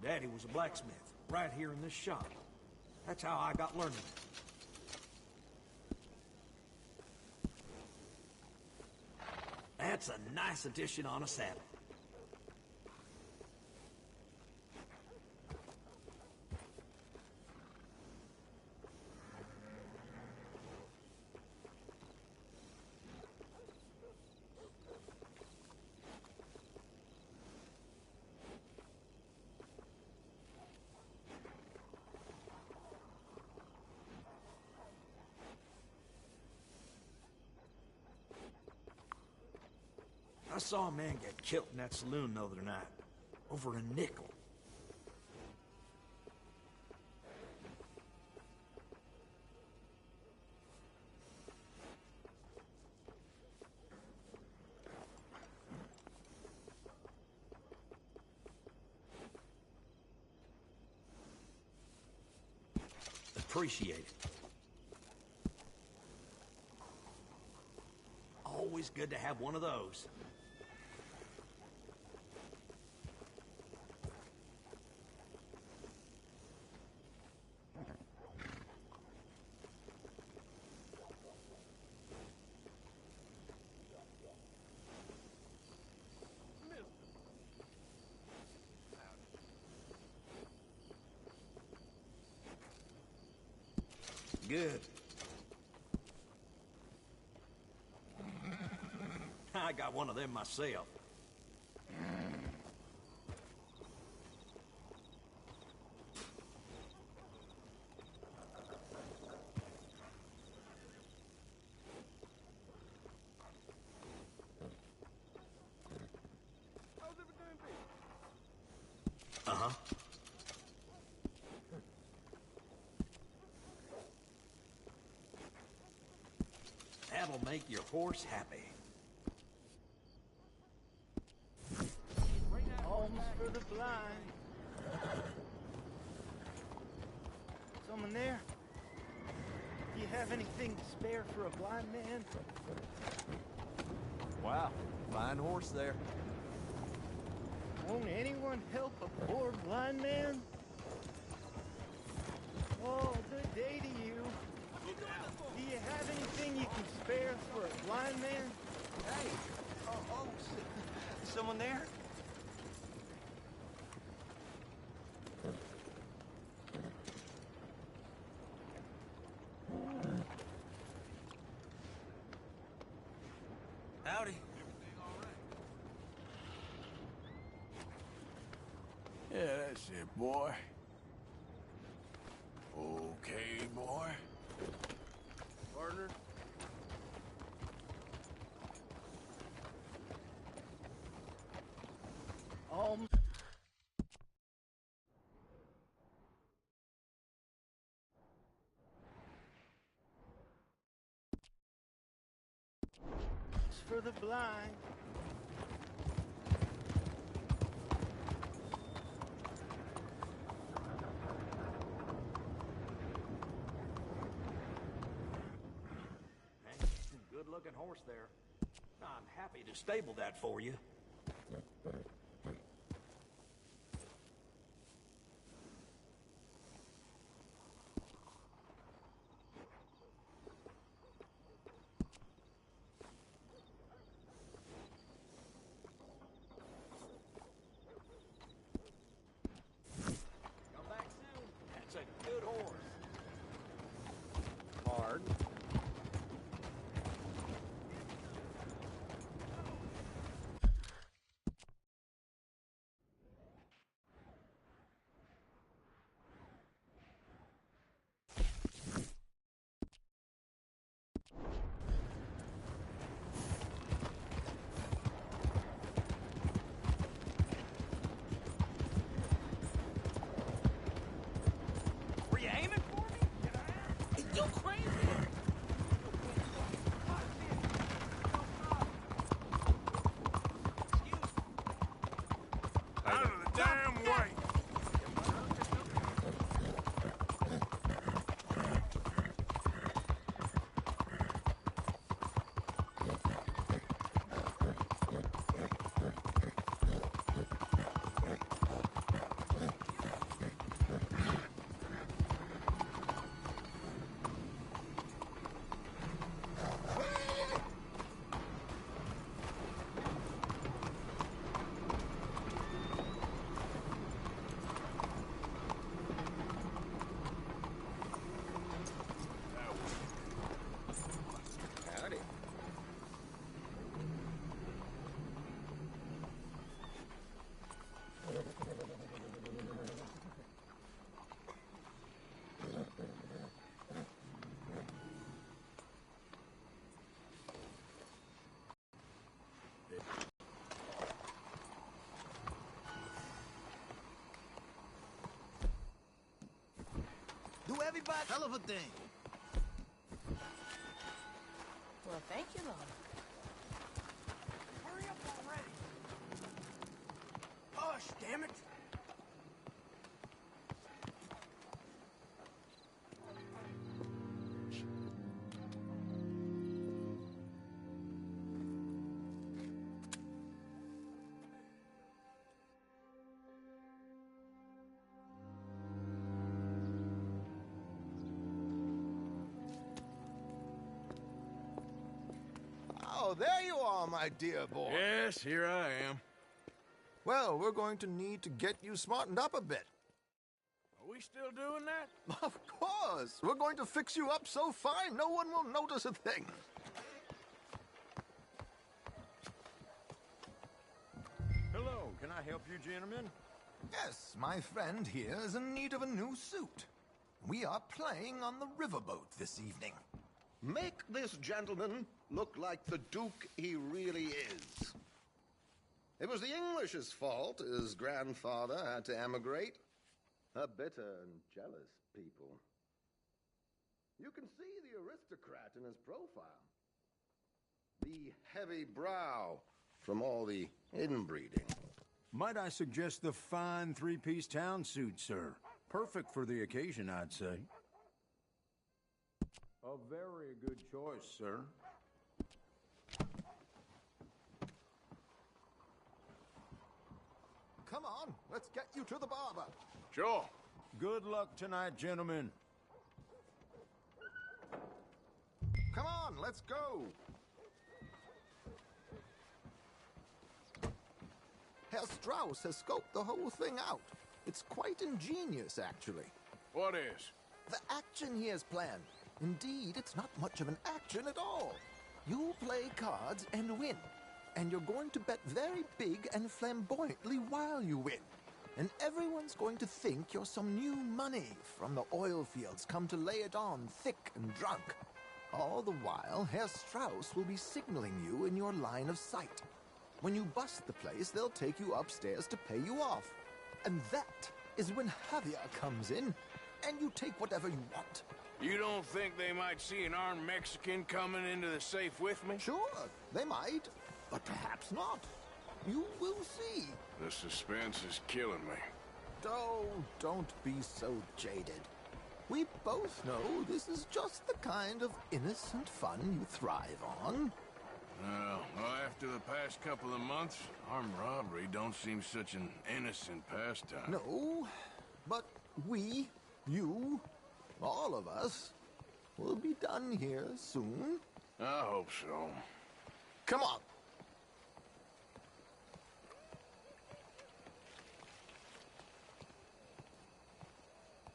Daddy was a blacksmith, right here in this shop. That's how I got learning. That's a nice addition on a saddle. I saw a man get killed in that saloon the other night. Over a nickel. Appreciate it. Always good to have one of those. Good. I got one of them myself. Uh-huh. make your horse happy. Alms for the blind. Someone there? Do you have anything to spare for a blind man? Wow, fine horse there. Won't anyone help a poor blind man? Oh, good day to you. Do you have anything you can spare for a blind man? Hey, someone there? Howdy. Yeah, that's it, boy. Okay, boy. Partner? Alms. For the blind. Good-looking horse there. I'm happy to stable that for you. Come back soon. That's a good horse. Hard. Were you aiming for me? You crazy? Out of the damn way! Howdy. Do everybody? Hell of a thing. Well, thank you, Lord. Hurry up already. Hush, damn it. Oh, there you are, my dear boy. Yes, here I am. Well, we're going to need to get you smartened up a bit. Are we still doing that? Of course. We're going to fix you up so fine no one will notice a thing. Hello, can I help you, gentlemen? Yes, my friend here is in need of a new suit. We are playing on the riverboat this evening. Make this gentleman look like the Duke he really is. It was the English's fault his grandfather had to emigrate. A bitter and jealous people. You can see the aristocrat in his profile. The heavy brow from all the inbreeding. Might I suggest the fine three-piece town suit, sir? Perfect for the occasion, I'd say. A very good choice, sir. Come on, let's get you to the barber. Sure. Good luck tonight, gentlemen. Come on, let's go. Herr Strauss has scoped the whole thing out. It's quite ingenious, actually. What is? The action he has planned. Indeed, it's not much of an action at all. You play cards and win. And you're going to bet very big and flamboyantly while you win. And everyone's going to think you're some new money from the oil fields come to lay it on thick and drunk. All the while, Herr Strauss will be signaling you in your line of sight. When you bust the place, they'll take you upstairs to pay you off. And that is when Javier comes in, and you take whatever you want. You don't think they might see an armed Mexican coming into the safe with me? Sure, they might, but perhaps not. You will see. The suspense is killing me. Oh, don't be so jaded. We both know this is just the kind of innocent fun you thrive on. Well, after the past couple of months, armed robbery don't seem such an innocent pastime. No, but we, you, all of us, will be done here soon. I hope so. Come on.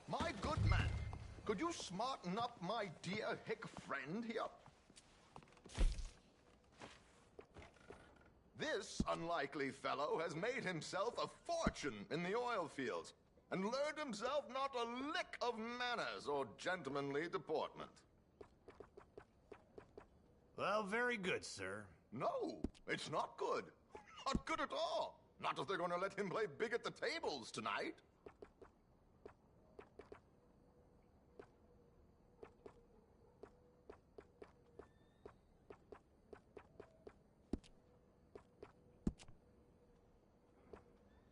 My good man, could you smarten up my dear hick friend here? This unlikely fellow has made himself a fortune in the oil fields and learned himself not a lick of manners or gentlemanly deportment. Well, very good, sir. No, it's not good. Not good at all. Not if they're going to let him play big at the tables tonight.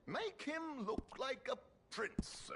Make him look like a prince, sir.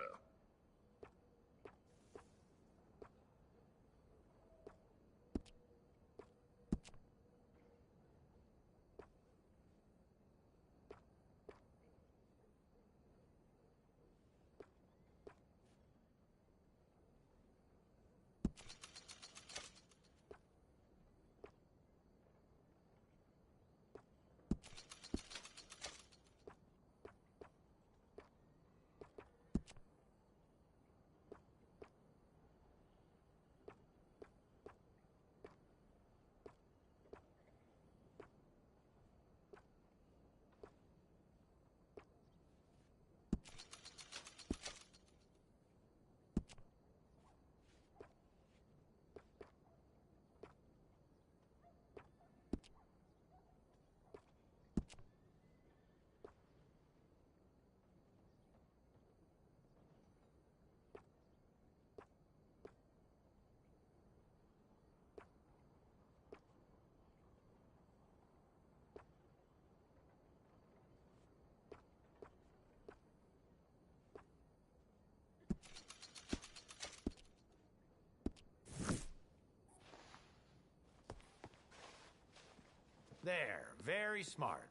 There, very smart.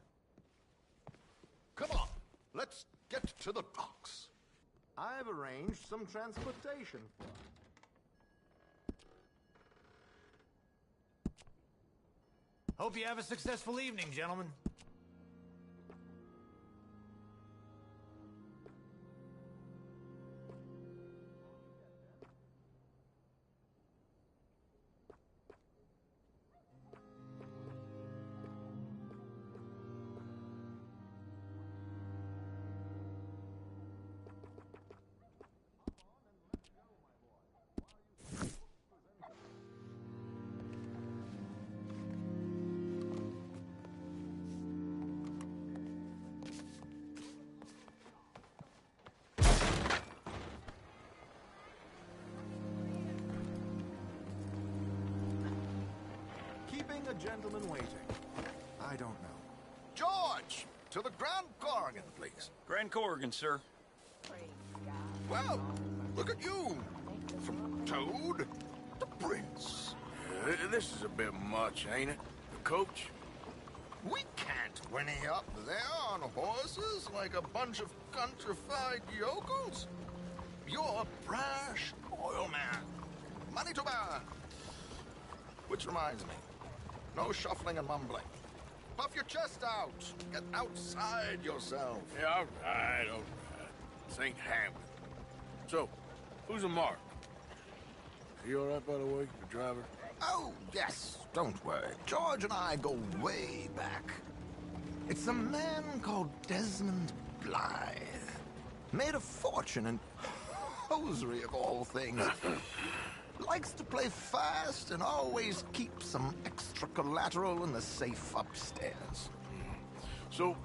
Come on, let's get to the docks. I've arranged some transportation for us. Hope you have a successful evening, gentlemen. gentleman waiting? I don't know. George, to the Grand Corrigan, please. Grand Corrigan, sir. Well, look at you. From Toad to Prince. This is a bit much, ain't it? The coach? We can't whinny up there on horses like a bunch of countrified yokels. You're a brash oil man. Money to burn. Which reminds me, no shuffling and mumbling. Puff your chest out. Get outside yourself. Yeah, all right. This ain't happening. So, who's a mark? Is he all right, by the way, the driver? Oh, yes. Don't worry. George and I go way back. It's a man called Desmond Blythe. Made a fortune in hosiery of all things. Likes to play fast and always keeps some extra collateral in the safe upstairs. So,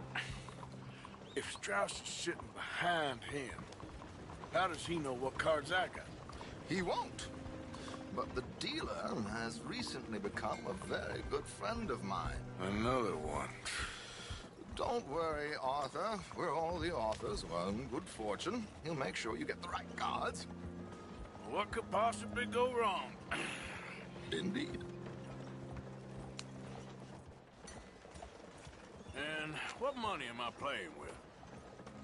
if Strauss is sitting behind him, how does he know what cards I got? He won't. But the dealer has recently become a very good friend of mine. Another one. Don't worry, Arthur. We're all the authors of our good fortune. He'll make sure you get the right cards. What could possibly go wrong? Indeed. And what money am I playing with?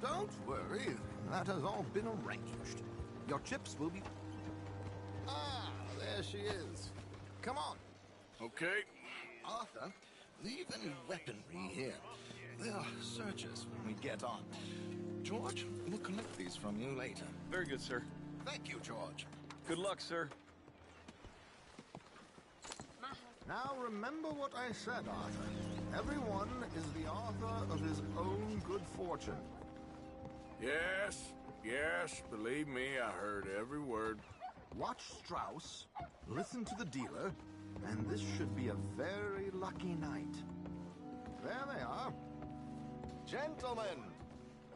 Don't worry. That has all been arranged. Your chips will be... Ah, there she is. Come on. Okay. Arthur, leave any weaponry here. They'll search us when we get on. George, we'll collect these from you later. Very good, sir. Thank you, George. Good luck, sir. Now remember what I said, Arthur. Everyone is the author of his own good fortune. Yes, believe me, I heard every word. Watch Strauss, listen to the dealer, and this should be a very lucky night. There they are. Gentlemen,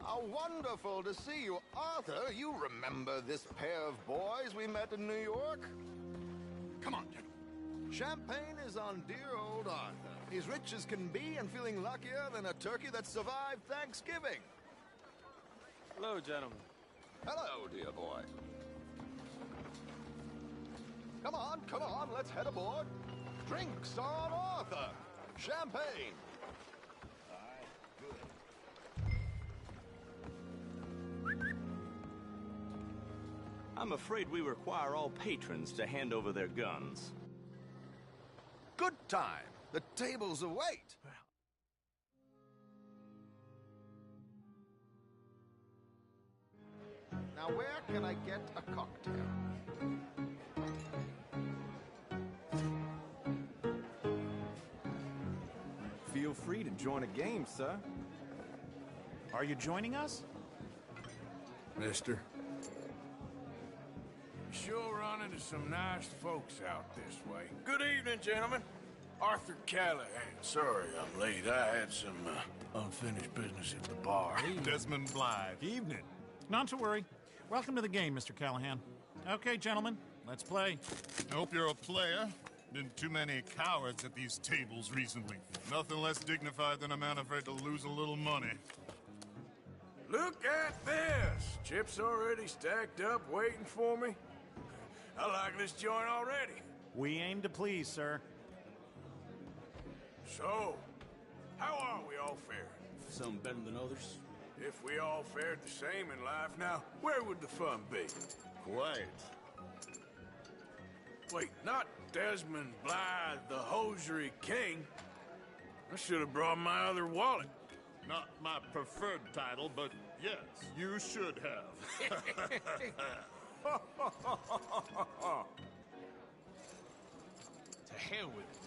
how wonderful to see you. Arthur, you remember this pair of boys we met in New York? Come on, gentlemen. Champagne is on dear old Arthur. He's rich as can be and feeling luckier than a turkey that survived Thanksgiving. Hello, gentlemen. Hello, dear boy. Come on, let's head aboard. Drinks on Arthur. Champagne. I'm afraid we require all patrons to hand over their guns. Good time. The tables await. Now, where can I get a cocktail? Feel free to join a game, sir. Are you joining us? Mister. Sure run into some nice folks out this way. Good evening, gentlemen. Arthur Callahan. Sorry I'm late. I had some unfinished business at the bar. Desmond Blythe. Evening. Not to worry. Welcome to the game, Mr. Callahan. Okay, gentlemen, let's play. I hope you're a player. Been too many cowards at these tables recently. Nothing less dignified than a man afraid to lose a little money. Look at this. Chips already stacked up, waiting for me. I like this joint already. We aim to please, sir. So, how are we all faring? Some better than others. If we all fared the same in life now, where would the fun be? Quiet. Wait, not Desmond Blythe, the hosiery king. I should have brought my other wallet. Not my preferred title, but yes, you should have. To hell with it.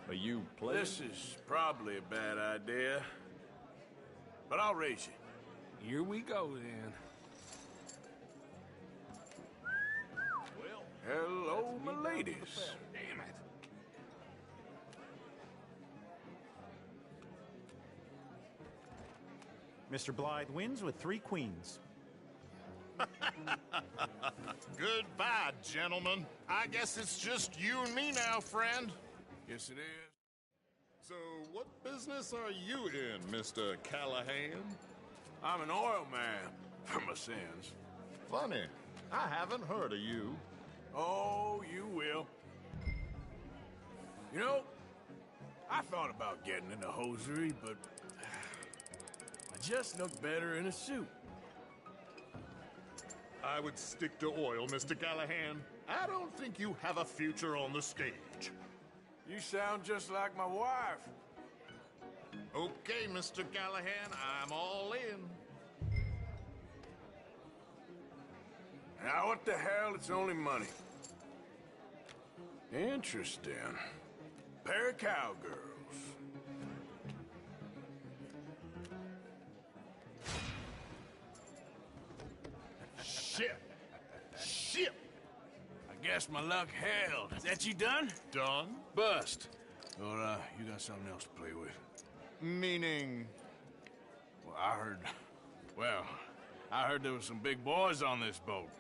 Are you playing? This is probably a bad idea, but I'll raise you. Here we go, then. Well, hello, my ladies. Damn it. Mr. Blythe wins with 3 queens. Goodbye, gentlemen. I guess it's just you and me now, friend. Yes, it is. So, what business are you in, Mr. Callahan? I'm an oil man, for my sins. Funny. I haven't heard of you. Oh, you will. You know, I thought about getting into hosiery, but I just look better in a suit. I would stick to oil, Mr. Callahan. I don't think you have a future on the stage. You sound just like my wife. Okay, Mr. Callahan, I'm all in. Now, what the hell? It's only money. Interesting. Pair of cowgirls. Shit. Shit. I guess my luck held. Is that you done? Done? Bust. Or, you got something else to play with? Meaning? Well, I heard there was some big boys on this boat.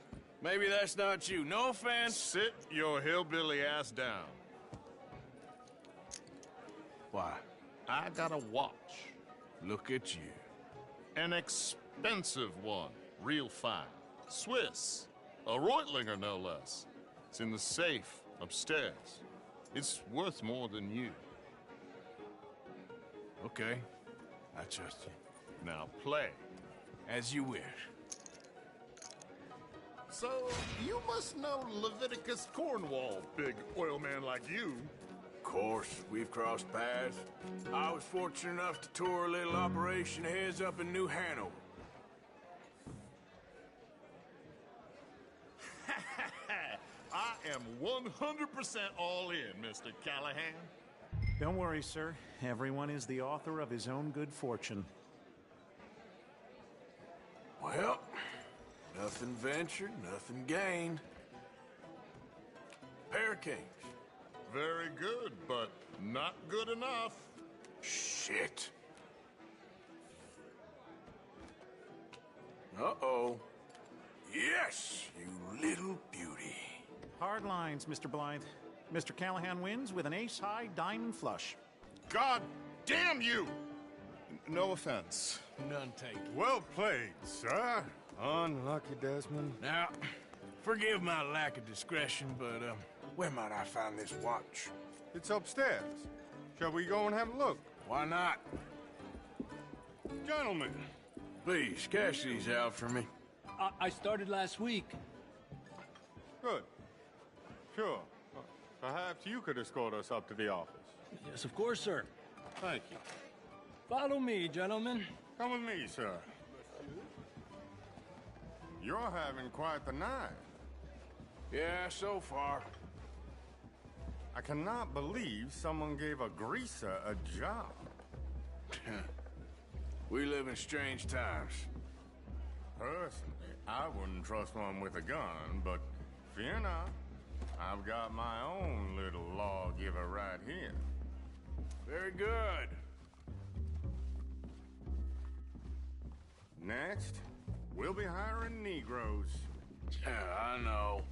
Maybe that's not you. No offense. Sit your hillbilly ass down. Why? I got a watch. Look at you. An expensive one. Real fine. Swiss. A Reutlinger, no less. It's in the safe upstairs. It's worth more than you. Okay. I trust you. Now play. As you wish. So, you must know Leviticus Cornwall, big oil man like you. Of course, we've crossed paths. I was fortunate enough to tour a little operation of his up in New Hanover. I am 100% all in, Mr. Callahan. Don't worry, sir. Everyone is the author of his own good fortune. Well, nothing ventured, nothing gained. Pair of kings. Very good, but not good enough. Shit. Uh-oh. Yes, you little beauty. Hard lines, Mr. Blythe. Mr. Callahan wins with an ace-high diamond flush. God damn you! No offense. None taken. Well played, sir. Unlucky, Desmond. Now, forgive my lack of discretion, but, where might I find this watch? It's upstairs. Shall we go and have a look? Why not? Gentlemen. Please, cash these out for me. I started last week. Good. Sure. Perhaps you could escort us up to the office. Yes, of course, sir. Thank you. Follow me, gentlemen. Come with me, sir. You're having quite the night. Yeah, so far. I cannot believe someone gave a greaser a job. We live in strange times. Personally, I wouldn't trust one with a gun, but fear not. I've got my own little lawgiver right here. Very good. Next, we'll be hiring Negroes. Yeah, I know.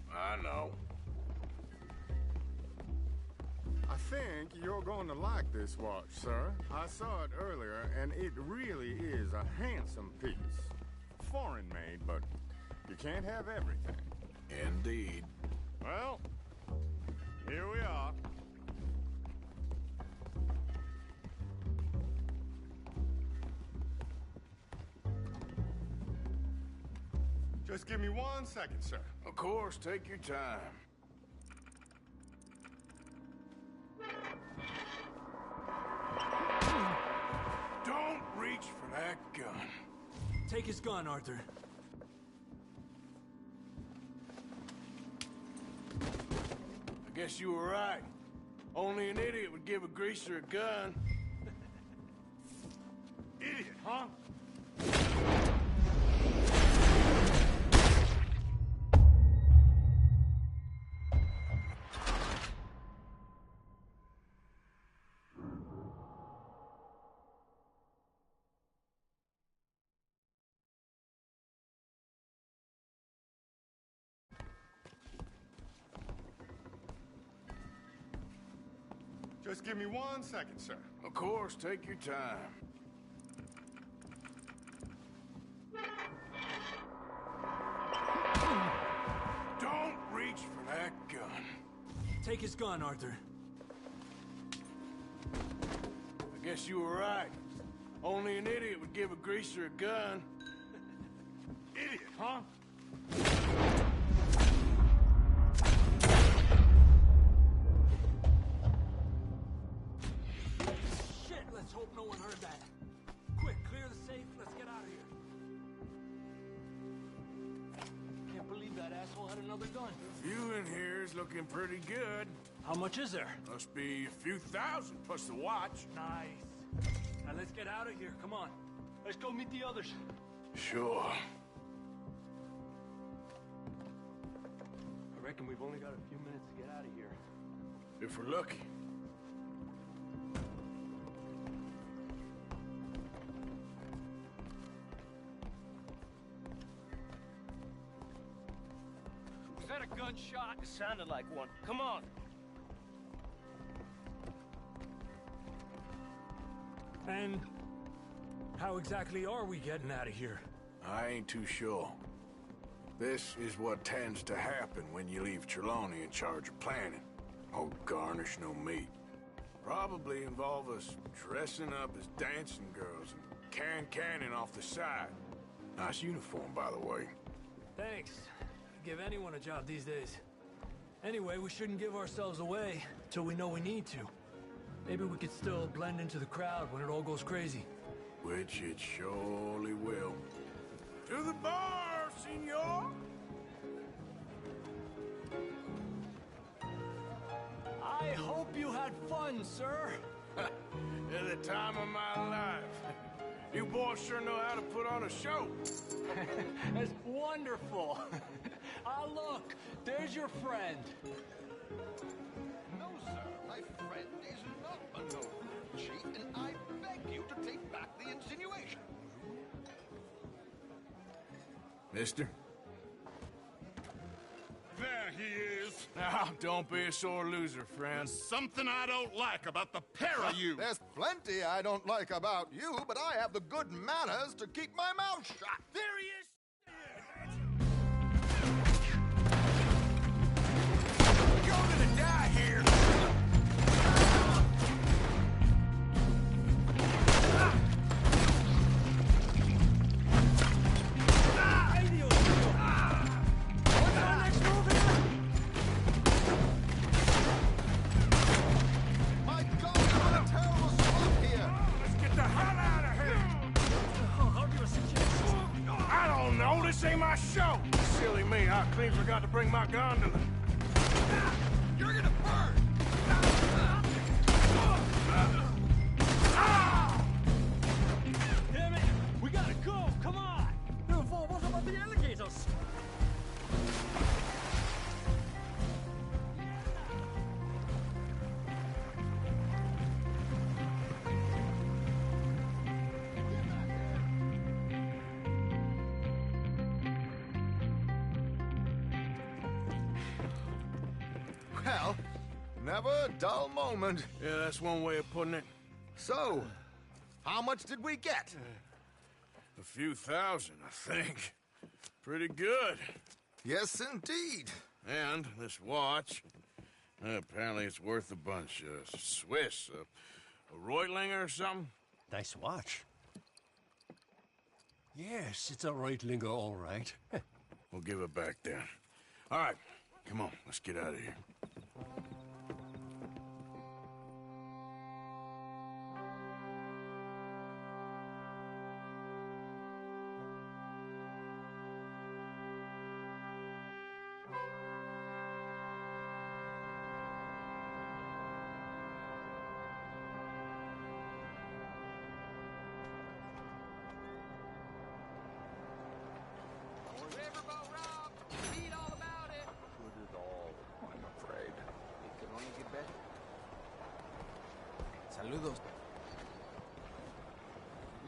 I think you're going to like this watch, sir. I saw it earlier, and it really is a handsome piece. Foreign made, but you can't have everything. Indeed. Well, here we are. Just give me 1 second, sir. Of course, take your time. Don't reach for that gun. Take his gun, Arthur. I guess you were right. Only an idiot would give a greaser a gun. Idiot, huh? Just give me 1 second, sir. Of course, take your time. Don't reach for that gun. Take his gun, Arthur. I guess you were right. Only an idiot would give a greaser a gun. Idiot, huh? Shit, let's hope no one heard that. Quick, clear the safe, let's get out of here. Can't believe that asshole had another gun. You in here is looking pretty good. How much is there? Must be a few thousand plus the watch. Nice. Now let's get out of here, come on. Let's go meet the others. Sure. I reckon we've only got a few minutes to get out of here. If we're lucky. Was that a gunshot? It sounded like one. Come on. And how exactly are we getting out of here? I ain't too sure. This is what tends to happen when you leave Trelawney in charge of planning. Oh, garnish no meat. Probably involve us dressing up as dancing girls and canning off the side. Nice uniform, by the way. Thanks. Give anyone a job these days. Anyway, we shouldn't give ourselves away till we know we need to. Maybe we could still blend into the crowd when it all goes crazy. Which it surely will. To the bar, senor! I hope you had fun, sir. At the time of my life. You boys sure know how to put on a show. That's wonderful. Ah, look, there's your friend. No, sir, my friend is not a known cheat, and I beg you to take back the insinuation. Mister? There he is. Now, don't be a sore loser, friend. Something I don't like about the pair of you. There's plenty I don't like about you, but I have the good manners to keep my mouth shut. There he is! Go to the die here! My God, what a terrible spot here! Let's get the hell out of here! How do you suggest? I don't know, this ain't my show! Silly me, I clean forgot to bring my gondola. You're gonna burn! Damn it! We gotta go! Come on! What about the alligators? Well, never a dull moment. Yeah, that's one way of putting it. So, how much did we get? A few thousand, I think. Pretty good. Yes, indeed. And this watch, apparently it's worth a bunch. Swiss, a Reutlinger or something? Nice watch. Yes, it's a Reutlinger, all right. We'll give it back then. All right, come on, let's get out of here. Riverboat Rob, read all about it. Put it all, I'm afraid. It could only get better. Saludos.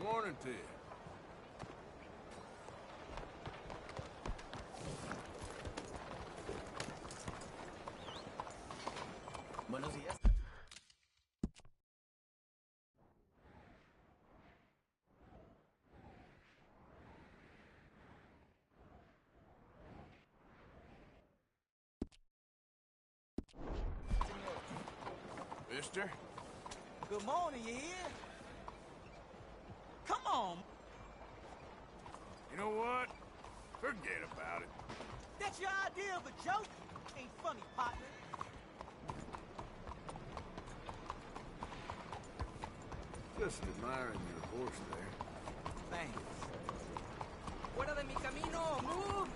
Morning to you. Buenos días. mister. Good morning, you hear? Come on. You know what? Forget about it. That's your idea of a joke? Ain't funny, partner. Just admiring your horse there. Thanks. Fuera de mi camino, move!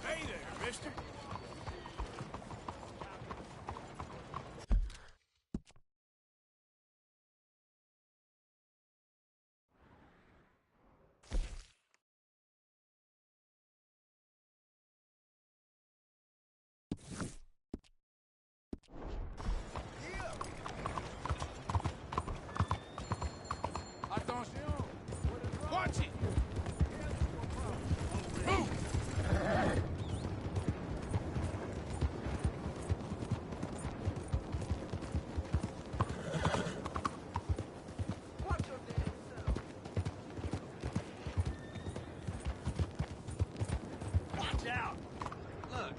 Hey there, mister. Watch it! Move! Watch your damn self. Watch out! Look,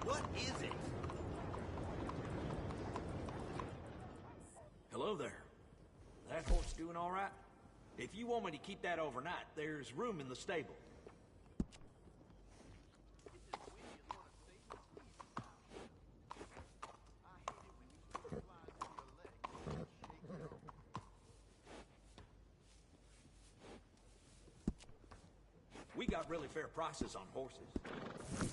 what is it? Hello there. That horse doing all right? If you want me to keep that overnight, there's room in the stable. We got really fair prices on horses.